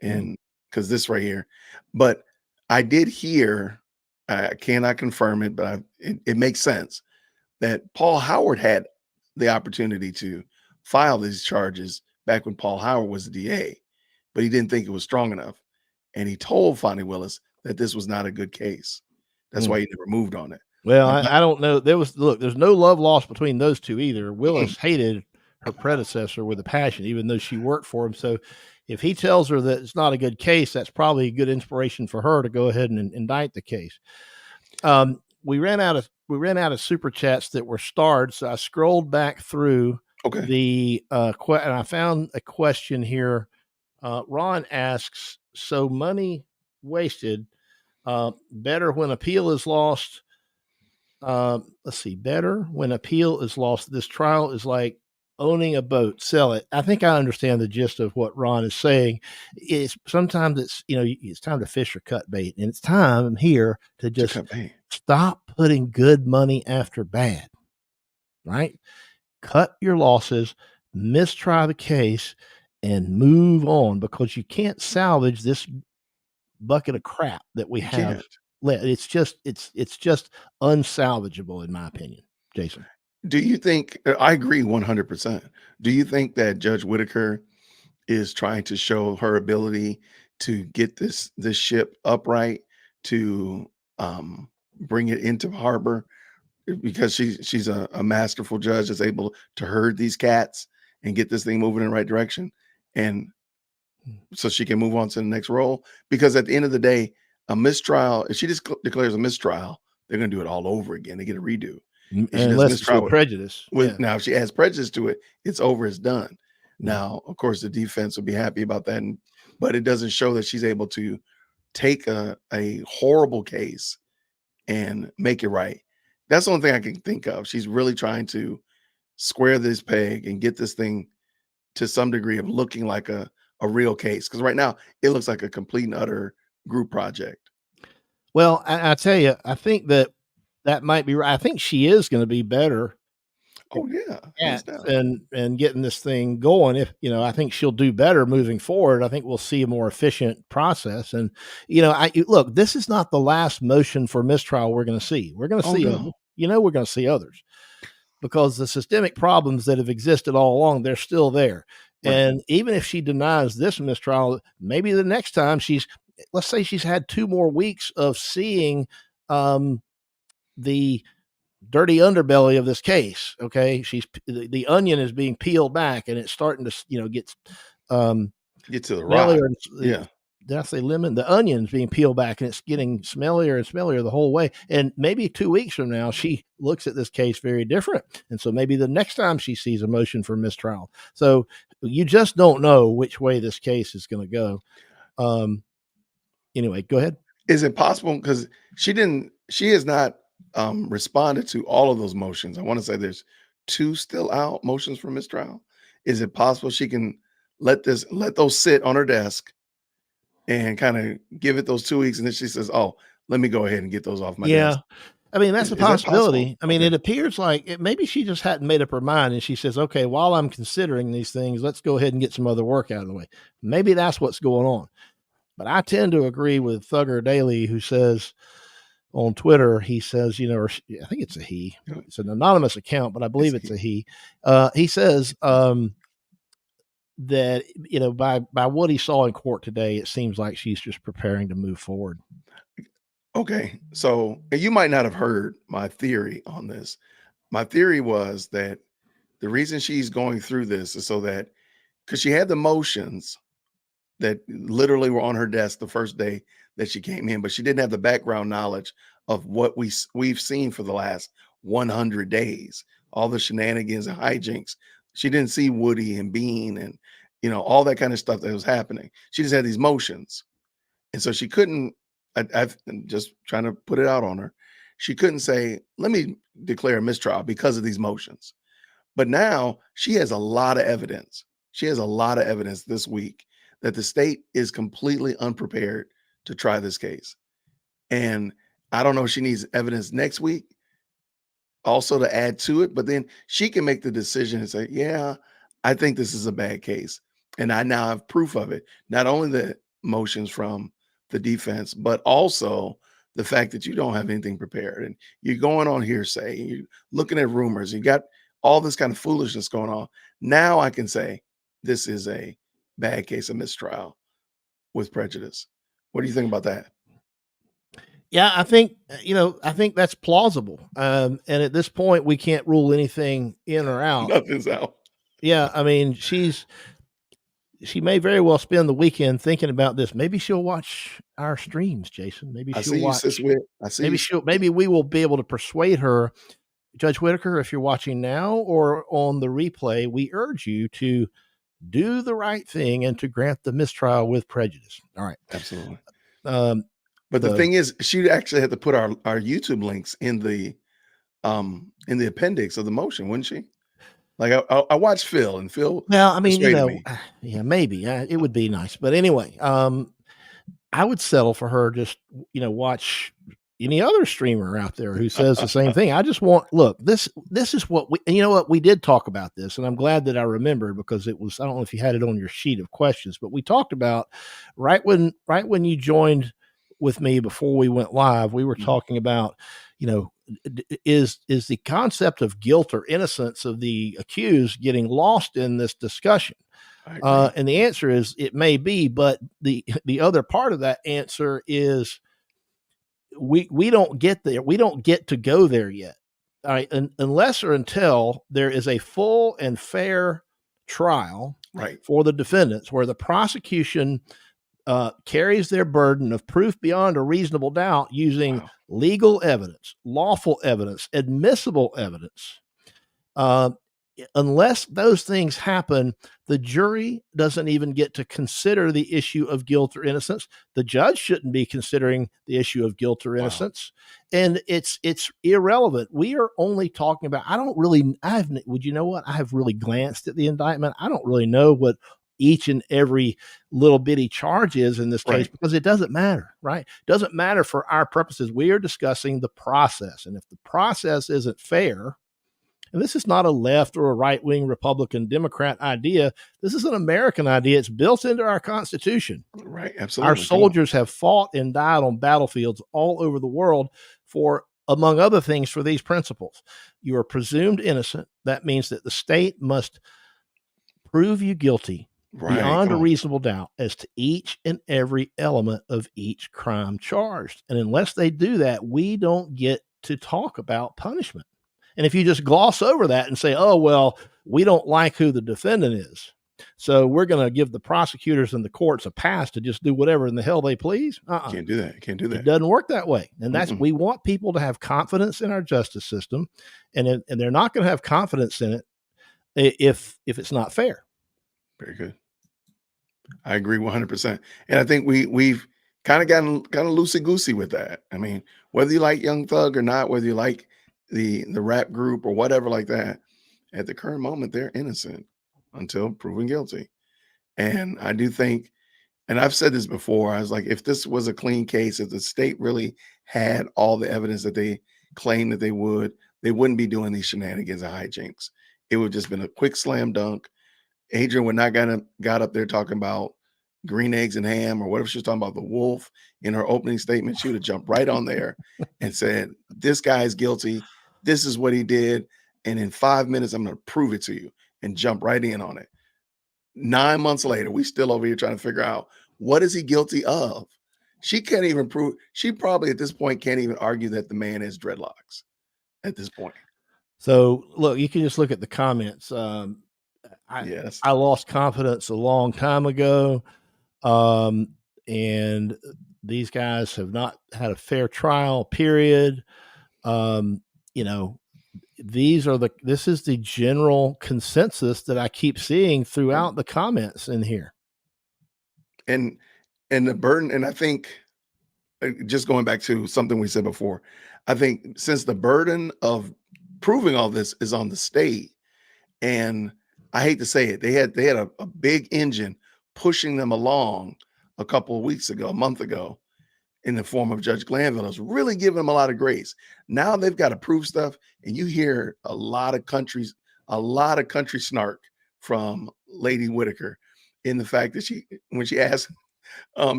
And because this right here, but I did hear, I cannot confirm it, but it makes sense that Paul Howard had the opportunity to file these charges back when Paul Howard was the DA, but he didn't think it was strong enough. And he told Fonnie Willis that this was not a good case. That's why he never moved on it. Well, But I don't know. There's no love lost between those two either. Willis hated her predecessor with a passion, even though she worked for him. So if he tells her that it's not a good case, that's probably a good inspiration for her to go ahead and indict the case. We ran out of super chats that were starred. So I scrolled back through the and I found a question here. Ron asks, so money wasted, better when appeal is lost. Let's see, better when appeal is lost. This trial is like owning a boat, sell it. I think I understand the gist of what Ron is saying. It's sometimes it's time to fish or cut bait, and it's time here to just stop putting good money after bad, right? Cut your losses, mistry the case, and move on, because you can't salvage this bucket of crap that we have. It's just unsalvageable, in my opinion. Jason, do you think, I agree 100%. Do you think that Judge Whitaker is trying to show her ability to get this ship upright, to bring it into harbor, because she's a masterful judge that's able to herd these cats and get this thing moving in the right direction, and so she can move on to the next role? Because at the end of the day, a mistrial, if she just declares a mistrial, they're going to do it all over again. They get a redo. Unless it's with prejudice. Now, if she adds prejudice to it, it's over, it's done. Now, of course, the defense will be happy about that, but it doesn't show that she's able to take a horrible case and make it right. That's the only thing I can think of. She's really trying to square this peg and get this thing to some degree of looking like a real case. Because right now, it looks like a complete and utter group project. Well, I tell you, I think that might be right. I think she is going to be better. Oh yeah, and getting this thing going. If I think she'll do better moving forward. I think we'll see a more efficient process. And look, this is not the last motion for mistrial we're going to see. We're going to see, we're going to see others, because the systemic problems that have existed all along, they're still there. Right. And even if she denies this mistrial, maybe the next time let's say she's had 2 more weeks of seeing the dirty underbelly of this case. Okay. The onion is being peeled back, and it's starting to, get to the rot. Yeah. Did I say lemon? The onion's being peeled back, and it's getting smellier and smellier the whole way. And maybe 2 weeks from now, she looks at this case very different. And so maybe the next time she sees a motion for mistrial. So you just don't know which way this case is going to go. Anyway, go ahead. Is it possible? Because she has not responded to all of those motions. I want to say there's 2 still out, motions for mistrial. Is it possible she can let those sit on her desk and kind of give it those 2 weeks, and then she says, "Oh, let me go ahead and get those off my desk"? I mean, that's a possibility. I mean, it appears like maybe she just hadn't made up her mind, and she says, "Okay, while I'm considering these things, let's go ahead and get some other work out of the way." Maybe that's what's going on. But I tend to agree with Thugger Daily, who says on Twitter, he says, or I think it's a he. It's an anonymous account, but I believe it's a he. He says that by what he saw in court today, it seems like she's just preparing to move forward. Okay, so you might not have heard my theory on this. My theory was that the reason she's going through this is so that, because she had the motions that literally were on her desk the first day that she came in, but she didn't have the background knowledge of what we've seen for the last 100 days, all the shenanigans and hijinks. She didn't see Woody and Bean and all that kind of stuff that was happening. She just had these motions, and so she couldn't. I'm just trying to put it out on her. She couldn't say, "Let me declare a mistrial because of these motions." But now she has a lot of evidence. She has a lot of evidence this week that the state is completely unprepared to try this case. And I don't know if she needs evidence next week also to add to it, but then she can make the decision and say, "Yeah, I think this is a bad case. And I now have proof of it. Not only the motions from the defense, but also the fact that you don't have anything prepared and you're going on hearsay, you're looking at rumors, you got all this kind of foolishness going on. Now I can say this is a bad case of mistrial with prejudice. What do you think about that? Yeah, I think, I think that's plausible. And at this point, we can't rule anything in or out. Nothing's out. Yeah, I mean, she may very well spend the weekend thinking about this. Maybe she'll watch our streams, Jason. Maybe she'll watch. Maybe we will be able to persuade her. Judge Whitaker, if you're watching now or on the replay, we urge you to do the right thing and to grant the mistrial with prejudice. All right. Absolutely. But the thing is, she actually had to put our YouTube links in the appendix of the motion, wouldn't she? Like I watched Phil, and Phil. Well, I mean, me. Yeah, maybe it would be nice, but anyway, I would settle for her just watch any other streamer out there who says the same thing. I just look. This is what we. And you know what, we did talk about this, and I'm glad that I remembered because it was. I don't know if you had it on your sheet of questions, but we talked about right when you joined with me before we went live. We were talking about, is the concept of guilt or innocence of the accused getting lost in this discussion? And the answer is it may be, but the other part of that answer is we don't get there. We don't get to go there yet. All right. Unless or until there is a full and fair trial for the defendants where the prosecution carries their burden of proof beyond a reasonable doubt using legal evidence, lawful evidence, admissible evidence. Unless those things happen, the jury doesn't even get to consider the issue of guilt or innocence. The judge shouldn't be considering the issue of guilt or innocence. And it's irrelevant. We are only talking about, would you know what? I have really glanced at the indictment. I don't really know what each and every little bitty charge is in this case because it doesn't matter, right? It doesn't matter for our purposes. We are discussing the process. And if the process isn't fair, and this is not a left or a right-wing Republican Democrat idea. This is an American idea. It's built into our Constitution. Right, absolutely. Our soldiers have fought and died on battlefields all over the world for, among other things, for these principles. You are presumed innocent. That means that the state must prove you guilty beyond a reasonable doubt as to each and every element of each crime charged. And unless they do that, we don't get to talk about punishment. And if you just gloss over that and say, oh, well, we don't like who the defendant is, so we're going to give the prosecutors and the courts a pass to just do whatever in the hell they please. Can't do that. Can't do that. It doesn't work that way. And we want people to have confidence in our justice system. And they're not going to have confidence in it if it's not fair. Very good. I agree 100%. And I think we've kind of gotten loosey-goosey with that. I mean, whether you like Young Thug or not, whether you like the rap group or whatever like that, at the current moment, they're innocent until proven guilty. And I do think, and I've said this before, I was like, if this was a clean case, if the state really had all the evidence that they claim that they wouldn't be doing these shenanigans and hijinks. It would just been a quick slam dunk. Adrian would not got up there talking about green eggs and ham or whatever she was talking about, the wolf in her opening statement. She would have jumped right on there and said, this guy is guilty. This is what he did. And in 5 minutes, I'm going to prove it to you, and jump right in on it. 9 months later, we still over here trying to figure out what is he guilty of. She can't even prove. She probably at this point can't even argue that the man has dreadlocks at this point. So look, you can just look at the comments. I lost confidence a long time ago. And these guys have not had a fair trial, period. This is the general consensus that I keep seeing throughout the comments in here. And the burden, and I think just going back to something we said before, I think since the burden of proving all this is on the state, and I hate to say it, they had a big engine pushing them along a couple of weeks ago, a month ago, in the form of Judge Glanville. Is really giving them a lot of grace. Now they've got to prove stuff, and you hear a lot of country snark from Lady Whitaker in the fact that when she asked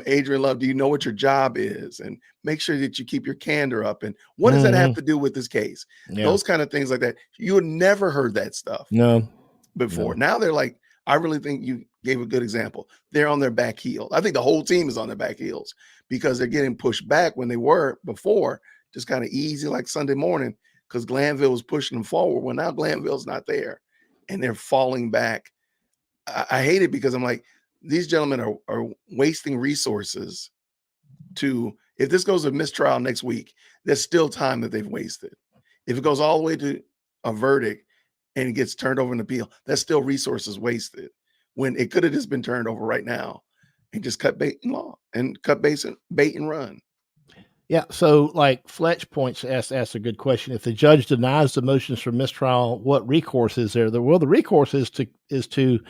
Adrian Love, do you know what your job is? And make sure that you keep your candor up. And what does that have to do with this case? Yeah. Those kind of things like that. You had never heard that stuff before. Now they're like, I really think you gave a good example. They're on their back heels. I think the whole team is on their back heels because they're getting pushed back when they were before, just kind of easy like Sunday morning because Glanville was pushing them forward. Well, now Glanville's not there and they're falling back. I hate it because I'm like, these gentlemen are wasting resources if this goes to mistrial next week, there's still time that they've wasted. If it goes all the way to a verdict and it gets turned over in appeal, that's still resources wasted when it could have just been turned over right now and just cut bait and bait and run. Yeah. So like Fletch asks a good question. If the judge denies the motions for mistrial, what recourse is there? Well, the recourse is to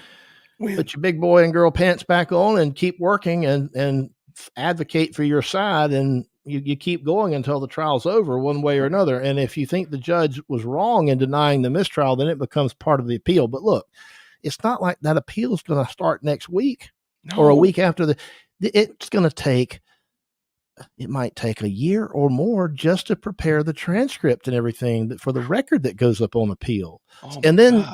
put your big boy and girl pants back on and keep working and advocate for your side. And you keep going until the trial's over one way or another. And if you think the judge was wrong in denying the mistrial, then it becomes part of the appeal. But look, it's not like that appeal is going to start next week or a week after it's going to take, it might take a year or more just to prepare the transcript and everything for the record that goes up on appeal. And then,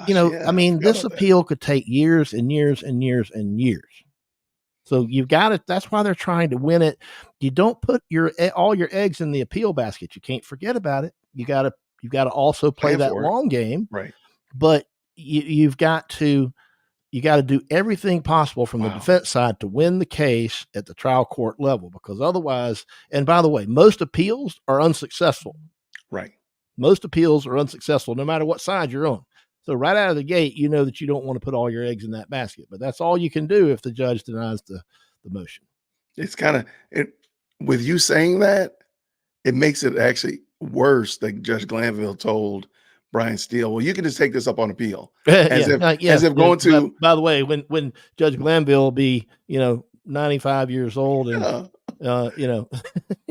this appeal could take years and years and years and years. So you've got it. That's why they're trying to win it. You don't put all your eggs in the appeal basket. You can't forget about it. You've got to also play that long game. Right. But you've got to do everything possible from the defense side to win the case at the trial court level, because otherwise, and by the way, most appeals are unsuccessful. Right. Most appeals are unsuccessful no matter what side you're on. So right out of the gate, you know that you don't want to put all your eggs in that basket, but that's all you can do if the judge denies the motion. It's kind of with you saying that, it makes it actually worse that Judge Glanville told Brian Steele, well, you can just take this up on appeal. As if going to. By the way, when Judge Glanville will be, 95 years old and,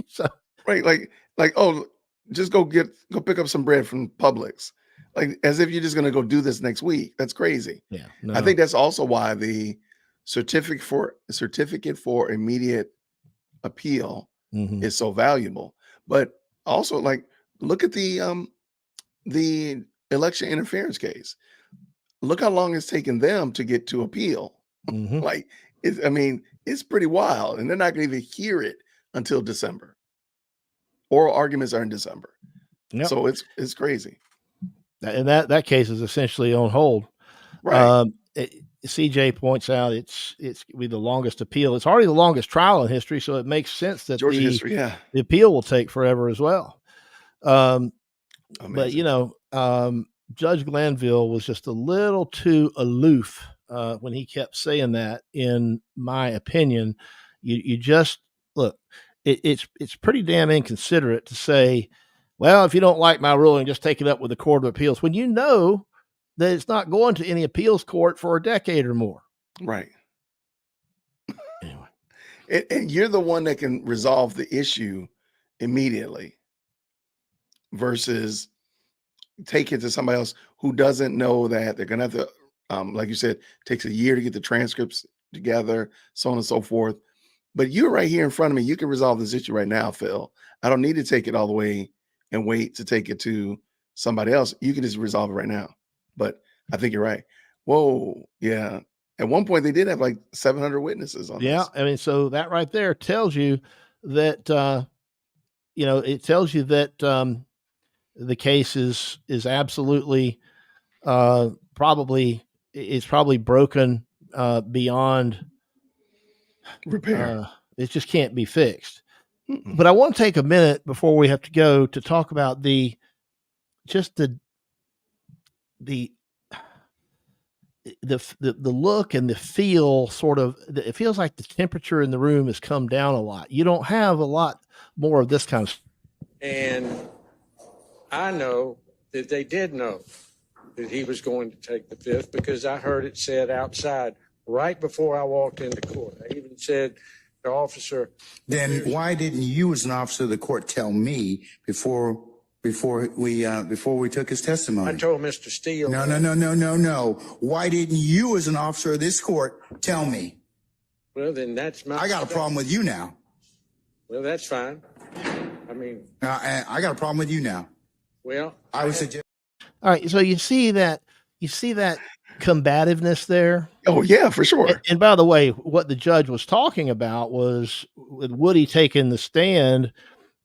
so. Right. Like, oh, just go pick up some bread from Publix. Like, as if you're just going to go do this next week. That's crazy. Yeah. No. I think that's also why the certificate for immediate appeal is so valuable. But also, like, look at the election interference case. Look how long it's taken them to get to appeal. Like, it's pretty wild, and they're not going to even hear it until December. Oral arguments are in December. Yep. So it's crazy. And that case is essentially on hold. Right. CJ points out it's the longest appeal. It's already the longest trial in history, so it makes sense that Georgia history, the appeal will take forever as well. But Judge Glanville was just a little too aloof when he kept saying that. In my opinion, you just look. It's pretty damn inconsiderate to say, well, if you don't like my ruling, just take it up with the Court of Appeals, when you know that it's not going to any appeals court for a decade or more. Right. Anyway. And you're the one that can resolve the issue immediately versus take it to somebody else who doesn't know that they're going to have to, like you said, takes a year to get the transcripts together, so on and so forth. But you're right here in front of me. You can resolve this issue right now, Phil. I don't need to take it all the way and wait to take it to somebody else. You can just resolve it right now. But I think you're right. Whoa. Yeah. At one point they did have like 700 witnesses on this. I mean, so that right there tells you that, it tells you that the case is absolutely probably broken beyond repair. It just can't be fixed. But I want to take a minute before we have to go to talk about the look and the feel. Sort of, it feels like the temperature in the room has come down a lot. You don't have a lot more of this kind of. And I know that they did know that he was going to take the fifth because I heard it said outside right before I walked into court. I even said, the officer. Then why didn't you, as an officer of the court, tell me before before we took his testimony. I told Mr. Steele. No. Why didn't you, as an officer of this court, tell me? Well, then that's my. I got a problem with you now. Well, that's fine. I mean, I got a problem with you now. Well, I would suggest. All right, so you see that combativeness there. Oh yeah, for sure. And by the way, what the judge was talking about was with Woody taking the stand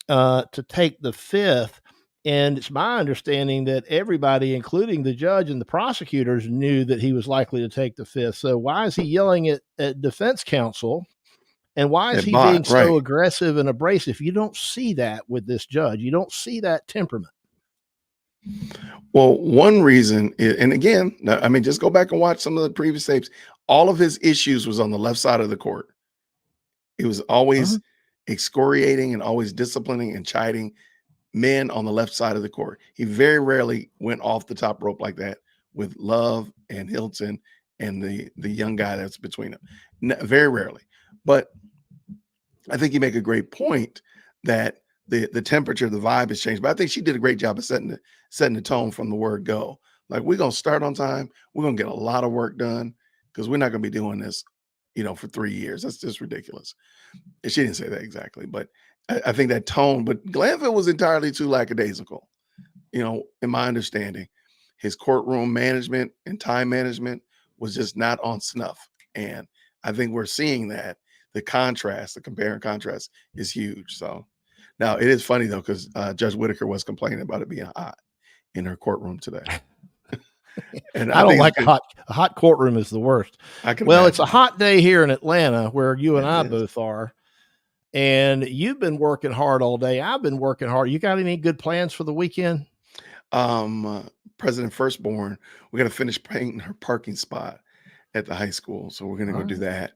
to take the fifth. And it's my understanding that everybody, including the judge and the prosecutors, knew that he was likely to take the fifth. So why is he yelling at defense counsel? And why is he being so aggressive and abrasive? You don't see that with this judge. You don't see that temperament. Well, one reason, and again, I mean, just go back and watch some of the previous tapes. All of his issues was on the left side of the court. He was always excoriating and always disciplining and chiding men on the left side of the court. He very rarely went off the top rope like that with Love and Hilton and the young guy that's between them. Very rarely. But I think you make a great point that the temperature, the vibe has changed. But I think she did a great job of setting the tone from the word go. Like, we're going to start on time. We're going to get a lot of work done because we're not going to be doing this, for 3 years. That's just ridiculous. And she didn't say that exactly, but I think that tone, but Glanville was entirely too lackadaisical. In my understanding, his courtroom management and time management was just not on snuff. And I think we're seeing that the compare and contrast is huge. So now it is funny though, because Judge Whitaker was complaining about it being hot in her courtroom today. And I don't like a hot courtroom is the worst. It's a hot day here in Atlanta where you and I both are. And you've been working hard all day. I've been working hard. You got any good plans for the weekend? President Firstborn, we got to finish painting her parking spot at the high school. So we're going to go do that.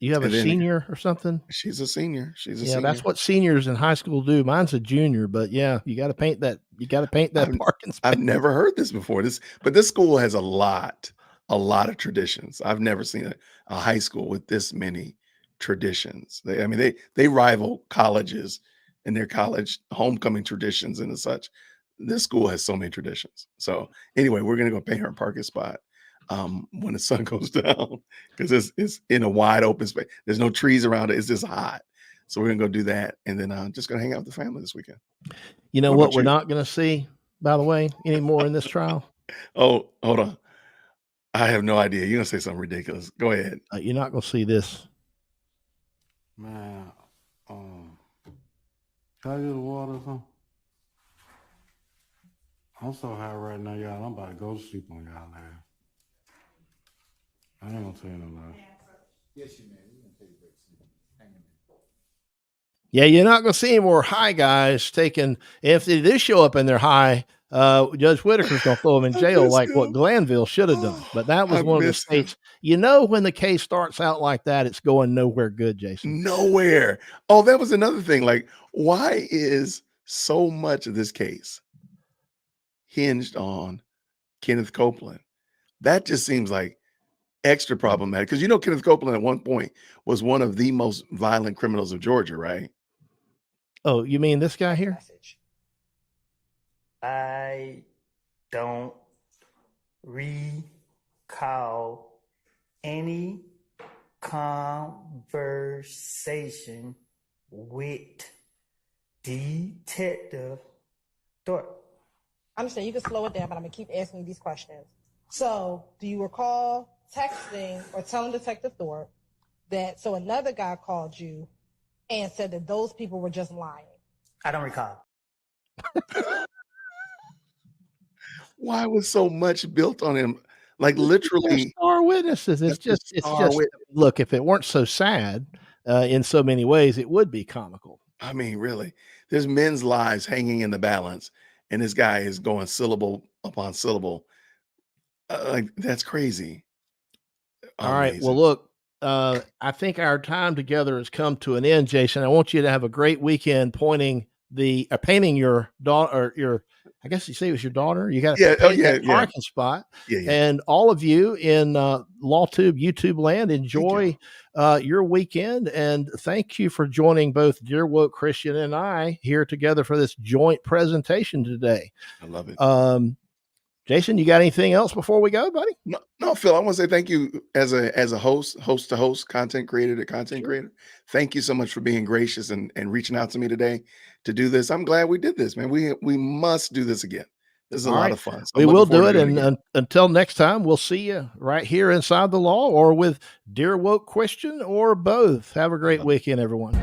You have a senior or something? She's a senior. Senior. That's what seniors in high school do. Mine's a junior, but yeah, you got to paint that. You got to paint that parking spot. I've never heard this before. But this school has a lot of traditions. I've never seen a high school with this many traditions. They rival colleges and their college homecoming traditions and such. This school has so many traditions. So anyway, we're going to go paint her parking spot when the sun goes down because it's in a wide open space. There's no trees around it. It's just hot. So we're going to go do that. And then I'm just going to hang out with the family this weekend. You know what we're not going to see, by the way, anymore in this trial? Oh, hold on. I have no idea. You're going to say something ridiculous. Go ahead. You're not going to see this. Man, can I get a water or something? I'm so high right now, y'all. I'm about to go to sleep on y'all now. I ain't gonna tell you no lie. Yes, you may. We're gonna take a break. Hang in there. Yeah, you're not going to see any more high guys taking. If they do show up and they're high, Judge Whitaker's going to throw them in jail like what Glanville should have done. But that was one of the states. When the case starts out like that, it's going nowhere good, Jason. Nowhere. Oh, that was another thing. Like, why is so much of this case hinged on Kenneth Copeland? That just seems like extra problematic because Kenneth Copeland at one point was one of the most violent criminals of Georgia, right? Oh, you mean this guy here? I don't recall any conversation with Detective Thorpe. I understand you can slow it down, but I'm gonna keep asking you these questions. So, do you recall texting or telling Detective Thorpe that another guy called you and said that those people were just lying? I don't recall. Why was so much built on him? Like literally star witnesses. It's just look, if it weren't so sad in so many ways, it would be comical. I mean, really, there's men's lives hanging in the balance, and this guy is going syllable upon syllable. Like that's crazy. All right. Well, look, I think our time together has come to an end, Jason. I want you to have a great weekend painting your daughter or I guess you say it was your daughter. You got Yeah. to Oh, paint yeah. that Yeah. parking spot. Yeah. Yeah. And all of you in LawTube, YouTube land, enjoy your weekend. And thank you for joining both Dear Woke Christian and I here together for this joint presentation today. I love it. Jason, you got anything else before we go, buddy? No, Phil, I want to say thank you as a host to host, content creator to content creator. Thank you so much for being gracious and reaching out to me today to do this. I'm glad we did this, man. We must do this again. This is a lot of fun. So we will do it. and until next time, we'll see you right here inside the law or with Dear Woke Christian or both. Have a great weekend, everyone.